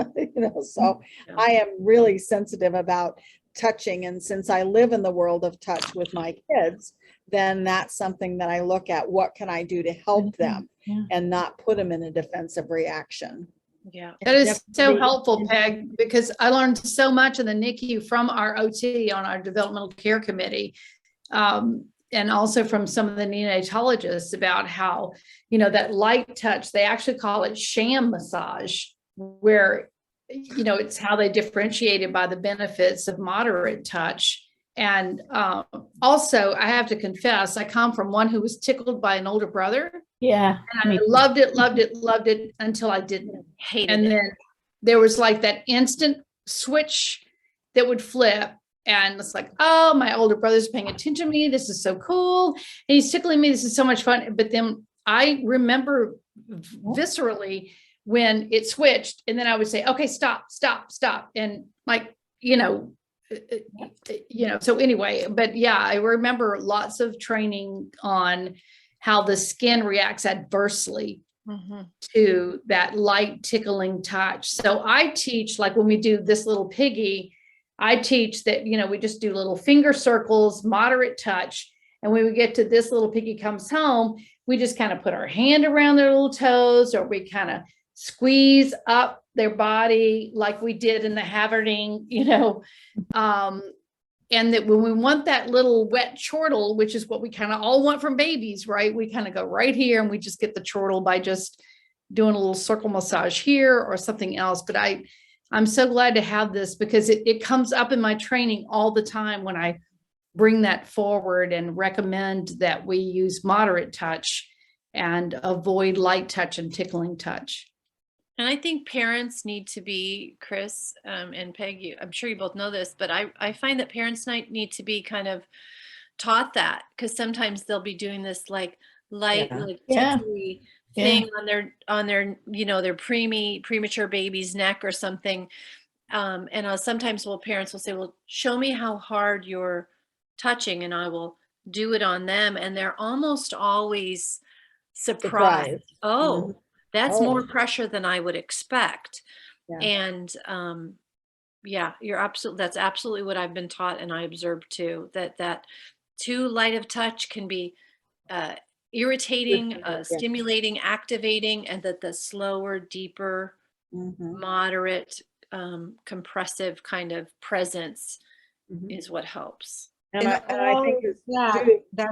[SPEAKER 7] so I am really sensitive about touching. And since I live in the world of touch with my kids, then that's something that I look at. What can I do to help them and not put them in a defensive reation?
[SPEAKER 6] Yeah.
[SPEAKER 8] That is so helpful, Peg, because I learned so much in the NICU from our OT on our developmental care committee. And also from some of the neonatologists about how, that light touch, they actually call it sham massage, where, it's how they differentiate it by the benefits of moderate touch. And also, I have to confess, I come from one who was tickled by an older brother.
[SPEAKER 4] Yeah.
[SPEAKER 8] And I loved it until I didn't.
[SPEAKER 6] Hated it.
[SPEAKER 8] Then there was like that instant switch that would flip. And it's like, oh, my older brother's paying attention to me. This is so cool. And he's tickling me. This is so much fun. But then I remember viscerally when it switched. And then I would say, okay, stop. And so anyway, but yeah, I remember lots of training on how the skin reacts adversely to that light tickling touch. So I teach, like when we do this little piggy, I teach that, we just do little finger circles, moderate touch. And when we get to this little piggy comes home, we just kind of put our hand around their little toes, or we kind of squeeze up their body like we did in the Haverding, and that when we want that little wet chortle, which is what we kind of all want from babies, right? We kind of go right here and we just get the chortle by just doing a little circle massage here or something else. But I'm so glad to have this because it comes up in my training all the time when I bring that forward and recommend that we use moderate touch and avoid light touch and tickling touch.
[SPEAKER 6] And I think parents need to be, Chris and Peg, I'm sure you both know this, but I find that parents need to be kind of taught that, because sometimes they'll be doing this like light, like tickly thing on their their premature baby's neck or something. And sometimes parents will say, well, show me how hard you're touching, and I will do it on them. And they're almost always surprised. Oh,
[SPEAKER 7] Mhm.
[SPEAKER 6] that's
[SPEAKER 7] Oh.
[SPEAKER 6] more pressure than I would expect.
[SPEAKER 7] Yeah.
[SPEAKER 6] And yeah, that's absolutely what I've been taught, and I observed too, that too light of touch can be irritating,
[SPEAKER 7] Yeah.
[SPEAKER 6] stimulating, activating, and that the slower, deeper,
[SPEAKER 7] Mhm.
[SPEAKER 6] moderate, compressive kind of presence
[SPEAKER 7] Mhm.
[SPEAKER 6] is what helps.
[SPEAKER 7] And I think as
[SPEAKER 2] that,
[SPEAKER 7] Judith,
[SPEAKER 2] that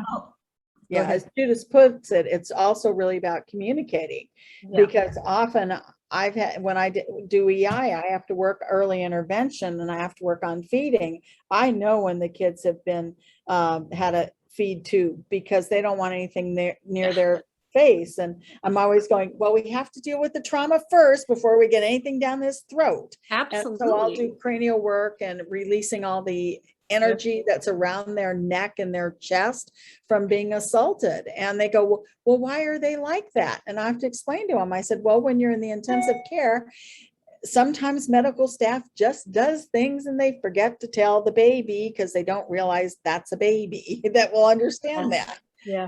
[SPEAKER 7] yeah,
[SPEAKER 2] ahead.
[SPEAKER 7] as Judith puts it, it's also really about communicating.
[SPEAKER 6] Yeah.
[SPEAKER 7] Because often I've had, when I do EI, I have to work early intervention and I have to work on feeding. I know when the kids have been, had a feed tube because they don't want anything near their face. And I'm always going, well, we have to deal with the trauma first before we get anything down this throat. And so I'll
[SPEAKER 6] Absolutely.
[SPEAKER 7] do cranial work and releasing all the energy that's around their neck and their chest from being assaulted. And they go, well, why are they like that? And I have to explain to them. I said, well, when you're in the intensive care, sometimes medical staff just does things and they forget to tell the baby because they don't realize that's a baby that will understand that.
[SPEAKER 6] Yeah.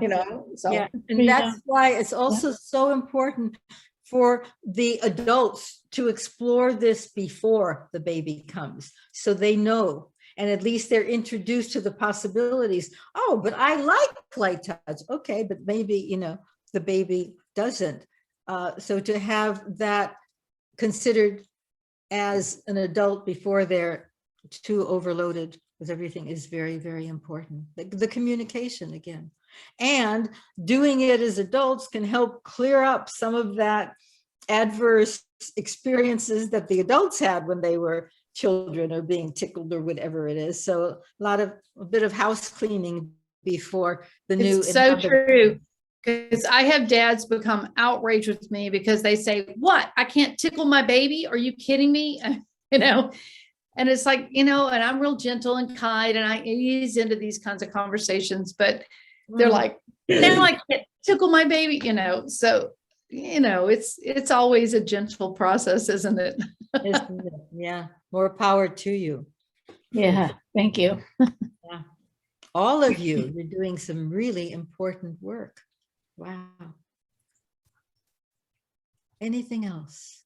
[SPEAKER 7] So
[SPEAKER 2] Yeah, and that's why it's also so important for the adults to explore this before the baby comes, so they know, and at least they're introduced to the possibilities. Oh, but I like light touch. Okay, but maybe, the baby doesn't. So to have that considered as an adult before they're too overloaded with everything is very, very important. The communication again. And doing it as adults can help clear up some of that adverse experiences that the adults had when they were children or being tickled or whatever it is. So a bit of house cleaning before the new.
[SPEAKER 8] It's so true. Because I have dads become outraged with me because they say, what? I can't tickle my baby? Are you kidding me? And it's like, and I'm real gentle and kind and I ease into these kinds of conversations, but they're like, now I can't tickle my baby, so, it's always a gentle process, isn't it?
[SPEAKER 2] Isn't it? Yeah, more power to you.
[SPEAKER 4] Yeah, thank you.
[SPEAKER 2] Yeah. All of you, you're doing some really important work. Wow. Anything else?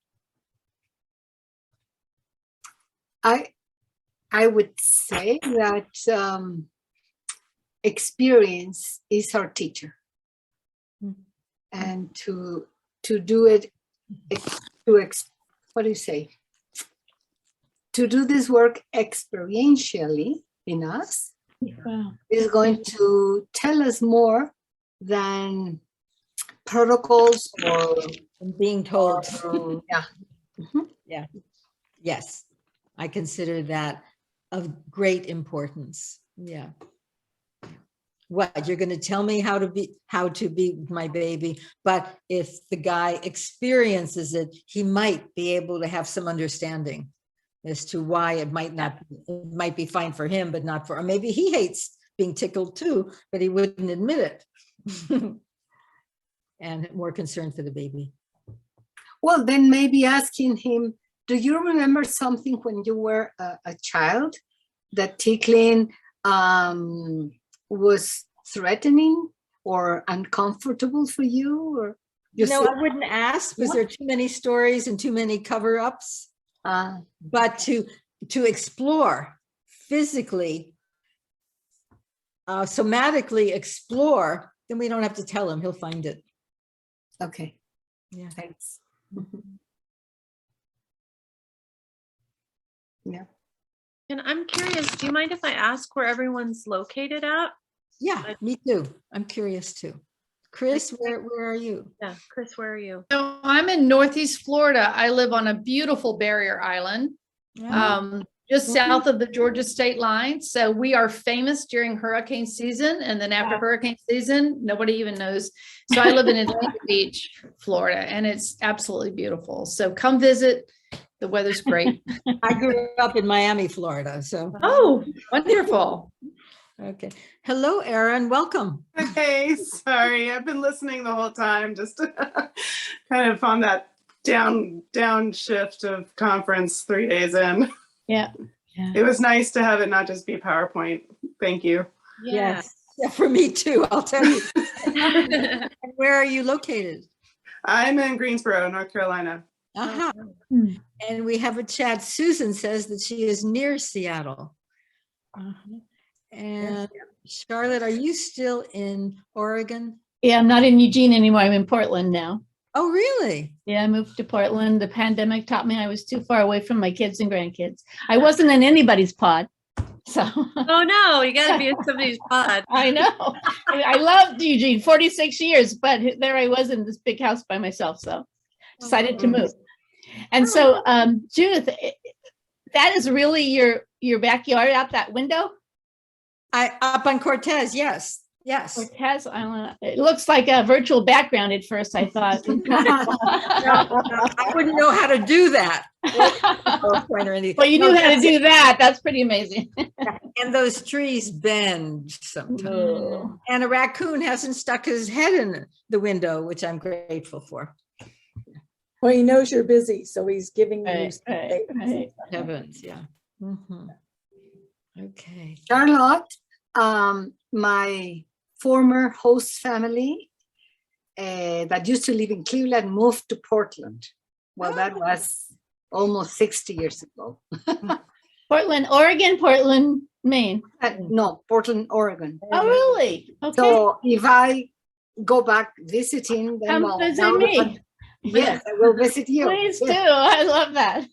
[SPEAKER 3] I would say that experience is our teacher, and to do it, what do you say? To do this work experientially in us
[SPEAKER 4] Wow.
[SPEAKER 3] is going to tell us more than protocols or
[SPEAKER 2] Being told.
[SPEAKER 3] yeah.
[SPEAKER 2] Yeah. Yes. I consider that of great importance. Yeah. What, you're going to tell me how to be my baby, but if the guy experiences it, he might be able to have some understanding as to why it might be fine for him, but not for, or maybe he hates being tickled too, but he wouldn't admit it. And more concern for the baby.
[SPEAKER 3] Well, then maybe asking him, do you remember something when you were a child that tickling was threatening or uncomfortable for you? Or
[SPEAKER 2] I wouldn't ask because there are too many stories and too many cover-ups. But to explore physically, somatically explore, then we don't have to tell him, he'll find it.
[SPEAKER 3] Okay.
[SPEAKER 2] Yeah.
[SPEAKER 3] Thanks. Yeah.
[SPEAKER 6] And I'm curious, do you mind if I ask where everyone's located at?
[SPEAKER 2] Yeah, me too. I'm curious too. Chris, where are you?
[SPEAKER 6] Yeah, Chris, where are you?
[SPEAKER 8] So I'm in Northeast Florida. I live on a beautiful barrier island, just south of the Georgia state line. So we are famous during hurricane season. And then after hurricane season, nobody even knows. So I live in Atlantic Beach, Florida, and it's absolutely beautiful. So come visit. The weather's great.
[SPEAKER 2] I grew up in Miami, Florida. So.
[SPEAKER 8] Oh, wonderful.
[SPEAKER 2] Okay. Hello, Erin. Welcome.
[SPEAKER 9] Hey, sorry, I've been listening the whole time, just kind of on that downshift of conference 3 days in.
[SPEAKER 4] Yeah.
[SPEAKER 9] It was nice to have it not just be PowerPoint. Thank you.
[SPEAKER 2] Yes. Yeah, for me too, I'll tell you. And where are you located?
[SPEAKER 9] I'm in Greensboro, North Carolina.
[SPEAKER 2] Uh-huh.
[SPEAKER 4] Hmm.
[SPEAKER 2] And we have a chat. Susan says that she is near Seattle. Uh-huh. And Charlotte, are you still in Oregon?
[SPEAKER 4] Yeah, I'm not in Eugene anymore. I'm in Portland now.
[SPEAKER 2] Oh, really?
[SPEAKER 4] Yeah, I moved to Portland. The pandemic taught me I was too far away from my kids and grandkids. I wasn't in anybody's pod. So
[SPEAKER 6] Oh no, you gotta be in somebody's pod.
[SPEAKER 4] I know. I loved Eugene 46 years, but there I was in this big house by myself. So decided to move. And so Judith, that is really your backyard out that window?
[SPEAKER 2] Up on Cortez, yes. Yes.
[SPEAKER 4] Cortez Island. It looks like a virtual background at first, I thought.
[SPEAKER 2] I wouldn't know how to do that.
[SPEAKER 4] Well, you knew how to do that. That's pretty amazing.
[SPEAKER 2] And those trees bend sometimes.
[SPEAKER 4] Oh.
[SPEAKER 2] And a raccoon hasn't stuck his head in the window, which I'm grateful for.
[SPEAKER 7] Well, he knows you're busy, so he's giving you
[SPEAKER 4] Right,
[SPEAKER 7] some
[SPEAKER 4] right,
[SPEAKER 7] space.
[SPEAKER 4] right.
[SPEAKER 2] Heavens, yeah. Mhm. Okay.
[SPEAKER 3] Charlotte, my former host family that used to live in Cleveland moved to Portland. Well, that was almost 60 years ago.
[SPEAKER 4] Portland, Oregon, Portland, Maine.
[SPEAKER 3] No, Portland, Oregon.
[SPEAKER 4] Oh, really? Okay.
[SPEAKER 3] So if I go back visiting, then
[SPEAKER 4] Come visit me.
[SPEAKER 3] Yes, I will visit you.
[SPEAKER 4] Please do.
[SPEAKER 3] Yes.
[SPEAKER 4] I love that.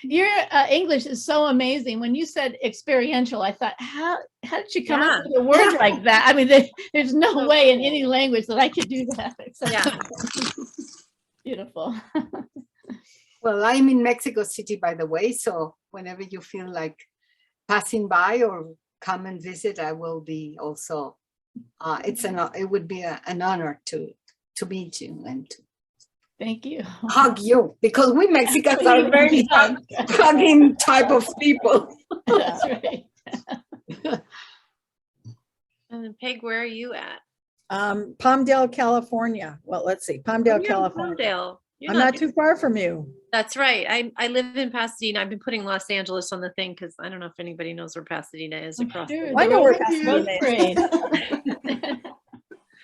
[SPEAKER 4] Your English is so amazing. When you said experiential, I thought, how did you come up with a word like that? I mean, there's no
[SPEAKER 6] So
[SPEAKER 4] way in
[SPEAKER 6] cool.
[SPEAKER 4] any language that I could do that. Except
[SPEAKER 6] Yeah.
[SPEAKER 4] Beautiful.
[SPEAKER 3] Well, I'm in Mexico City, by the way. So whenever you feel like passing by or come and visit, I will be also. It would be an honor to meet you and to
[SPEAKER 4] Thank you.
[SPEAKER 3] hug you, because we Mexicans are very hugging type of people.
[SPEAKER 4] That's right.
[SPEAKER 6] And Peg, where are you at?
[SPEAKER 7] Palmdale, California. Well, let's see, Palmdale,
[SPEAKER 6] Oh, you're in
[SPEAKER 7] California.
[SPEAKER 6] Palmdale. You're
[SPEAKER 7] I'm not too far from you.
[SPEAKER 6] That's right. I live in Pasadena. I've been putting Los Angeles on the thing because I don't know if anybody knows where Pasadena is
[SPEAKER 4] I'm
[SPEAKER 6] across.
[SPEAKER 4] sure
[SPEAKER 6] the
[SPEAKER 7] I know
[SPEAKER 4] the
[SPEAKER 7] where
[SPEAKER 4] road
[SPEAKER 7] Pasadena is.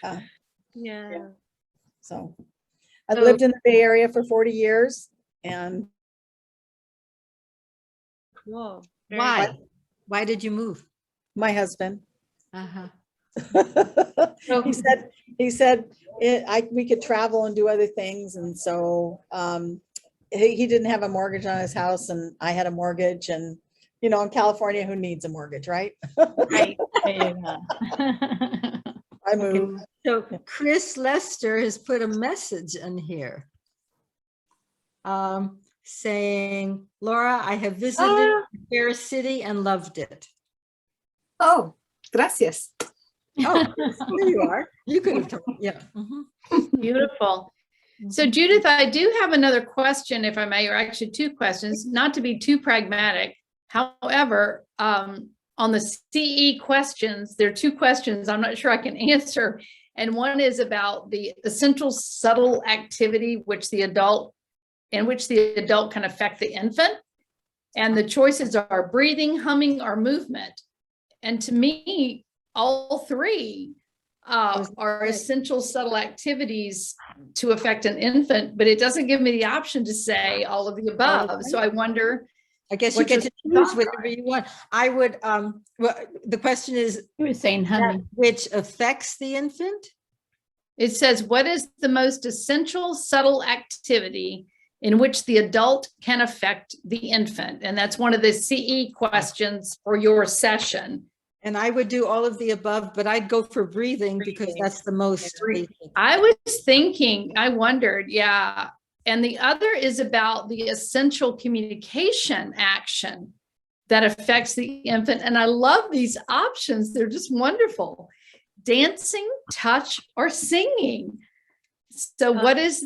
[SPEAKER 4] parade.
[SPEAKER 6] Yeah.
[SPEAKER 7] So I've
[SPEAKER 6] So-
[SPEAKER 7] lived in the Bay Area for 40 years and
[SPEAKER 6] Cool. Very
[SPEAKER 2] Why?
[SPEAKER 6] good.
[SPEAKER 2] Why did you move?
[SPEAKER 7] my husband.
[SPEAKER 2] Uh-huh.
[SPEAKER 7] he said we could travel and do other things. And so he didn't have a mortgage on his house and I had a mortgage, and in California, who needs a mortgage, right?
[SPEAKER 6] Right.
[SPEAKER 4] There you go.
[SPEAKER 7] I moved.
[SPEAKER 2] So Chris Lester has put a message in here saying, Laura, I have visited Fair City and loved it.
[SPEAKER 3] Oh, gracias.
[SPEAKER 2] Oh, there you are. You could have told, yeah. Mhm.
[SPEAKER 8] Beautiful. So Judith, I do have another question, if I may, or actually two questions, not to be too pragmatic. However, on the CE questions, there are two questions I'm not sure I can answer. And one is about the essential subtle activity in which the adult can affect the infant. And the choices are breathing, humming, or movement. And to me, all three are essential subtle activities to affect an infant, but it doesn't give me the option to say all of the above. So I wonder.
[SPEAKER 2] I guess you
[SPEAKER 8] What
[SPEAKER 2] get
[SPEAKER 8] your
[SPEAKER 2] to choose
[SPEAKER 8] thoughts
[SPEAKER 2] whatever you want. I would, well, the question is,
[SPEAKER 4] You were saying humming.
[SPEAKER 2] which affects the infant?
[SPEAKER 8] It says, what is the most essential subtle activity in which the adult can affect the infant? And that's one of the CE questions for your session.
[SPEAKER 2] And I would do all of the above, but I'd go for breathing because that's the most. basic.
[SPEAKER 8] I was thinking, I wondered, yeah. And the other is about the essential communication action that affects the infant. And I love these options. They're just wonderful. Dancing, touch, or singing. So what is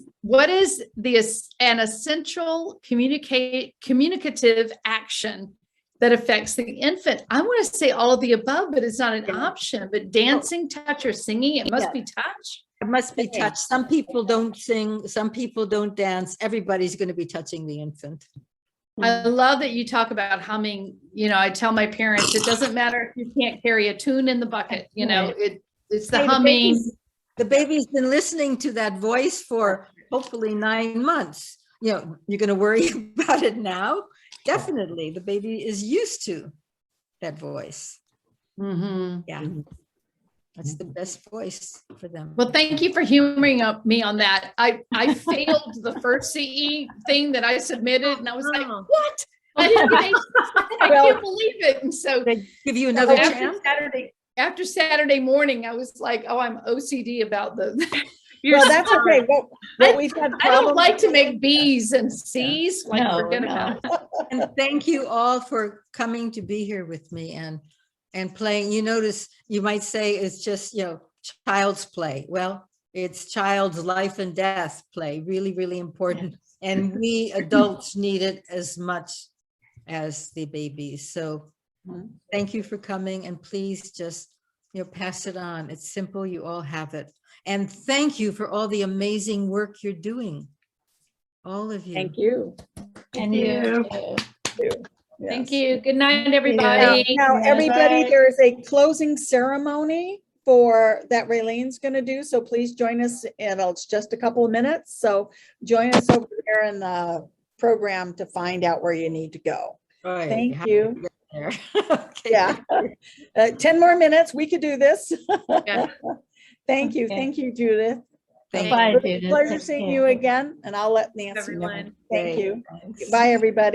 [SPEAKER 8] an essential communicative action that affects the infant. I want to say all of the above, but it's not an option. But dancing, touch, or singing, it must be touch.
[SPEAKER 2] It must be touch. Some people don't sing, some people don't dance. Everybody's going to be touching the infant.
[SPEAKER 8] I love that you talk about humming. You know, I tell my parents, it doesn't matter if you can't carry a tune in the bucket, you know, it's the
[SPEAKER 2] Hey,
[SPEAKER 8] humming.
[SPEAKER 2] The baby's been listening to that voice for hopefully 9 months. You know, you're going to worry about it now? Definitely. The baby is used to that voice.
[SPEAKER 8] Mhm.
[SPEAKER 2] Yeah. That's the best voice for them.
[SPEAKER 8] Well, thank you for humoring me on that. I failed the first CE thing that I submitted, and I was like, what? I didn't get I can't believe it. And so
[SPEAKER 2] They give you another
[SPEAKER 8] after
[SPEAKER 2] chance?
[SPEAKER 8] after Saturday morning, I was like, oh, I'm OCD about the.
[SPEAKER 7] Well, that's okay. What we've had
[SPEAKER 8] I don't
[SPEAKER 7] problems
[SPEAKER 8] like to
[SPEAKER 7] with-
[SPEAKER 8] make B's and C's. Like,
[SPEAKER 4] No,
[SPEAKER 8] forget
[SPEAKER 4] no.
[SPEAKER 8] about it.
[SPEAKER 2] And thank you all for coming to be here with me and playing. You notice, you might say it's just, you know, child's play. Well, it's child's life and death play, really, really important. And we adults need it as much as the babies. So thank you for coming, and please just, you know, pass it on. It's simple, you all have it. And thank you for all the amazing work you're doing. All of you.
[SPEAKER 7] Thank you.
[SPEAKER 4] And you.
[SPEAKER 8] Thank
[SPEAKER 7] Yes.
[SPEAKER 8] you. Good night,
[SPEAKER 7] Now,
[SPEAKER 8] everybody.
[SPEAKER 7] now, everybody,
[SPEAKER 4] Bye.
[SPEAKER 7] there is a closing ceremony for that Raylene's going to do. So please join us. It's just a couple of minutes. So join us over there in the program to find out where you need to go.
[SPEAKER 2] Right,
[SPEAKER 7] Thank
[SPEAKER 2] have to
[SPEAKER 7] you.
[SPEAKER 2] get there. Okay.
[SPEAKER 7] Yeah. 10 more minutes. We could do this.
[SPEAKER 8] Yeah.
[SPEAKER 7] Thank you.
[SPEAKER 4] Okay.
[SPEAKER 7] Thank you, Judith.
[SPEAKER 2] Thank
[SPEAKER 4] Bye,
[SPEAKER 2] you.
[SPEAKER 4] Judith.
[SPEAKER 7] Pleasure
[SPEAKER 4] Take
[SPEAKER 7] seeing
[SPEAKER 4] care.
[SPEAKER 7] you again, and I'll let Nancy know.
[SPEAKER 6] Everyone.
[SPEAKER 7] Thank
[SPEAKER 2] Great,
[SPEAKER 7] you.
[SPEAKER 2] thanks.
[SPEAKER 7] Bye, everybody.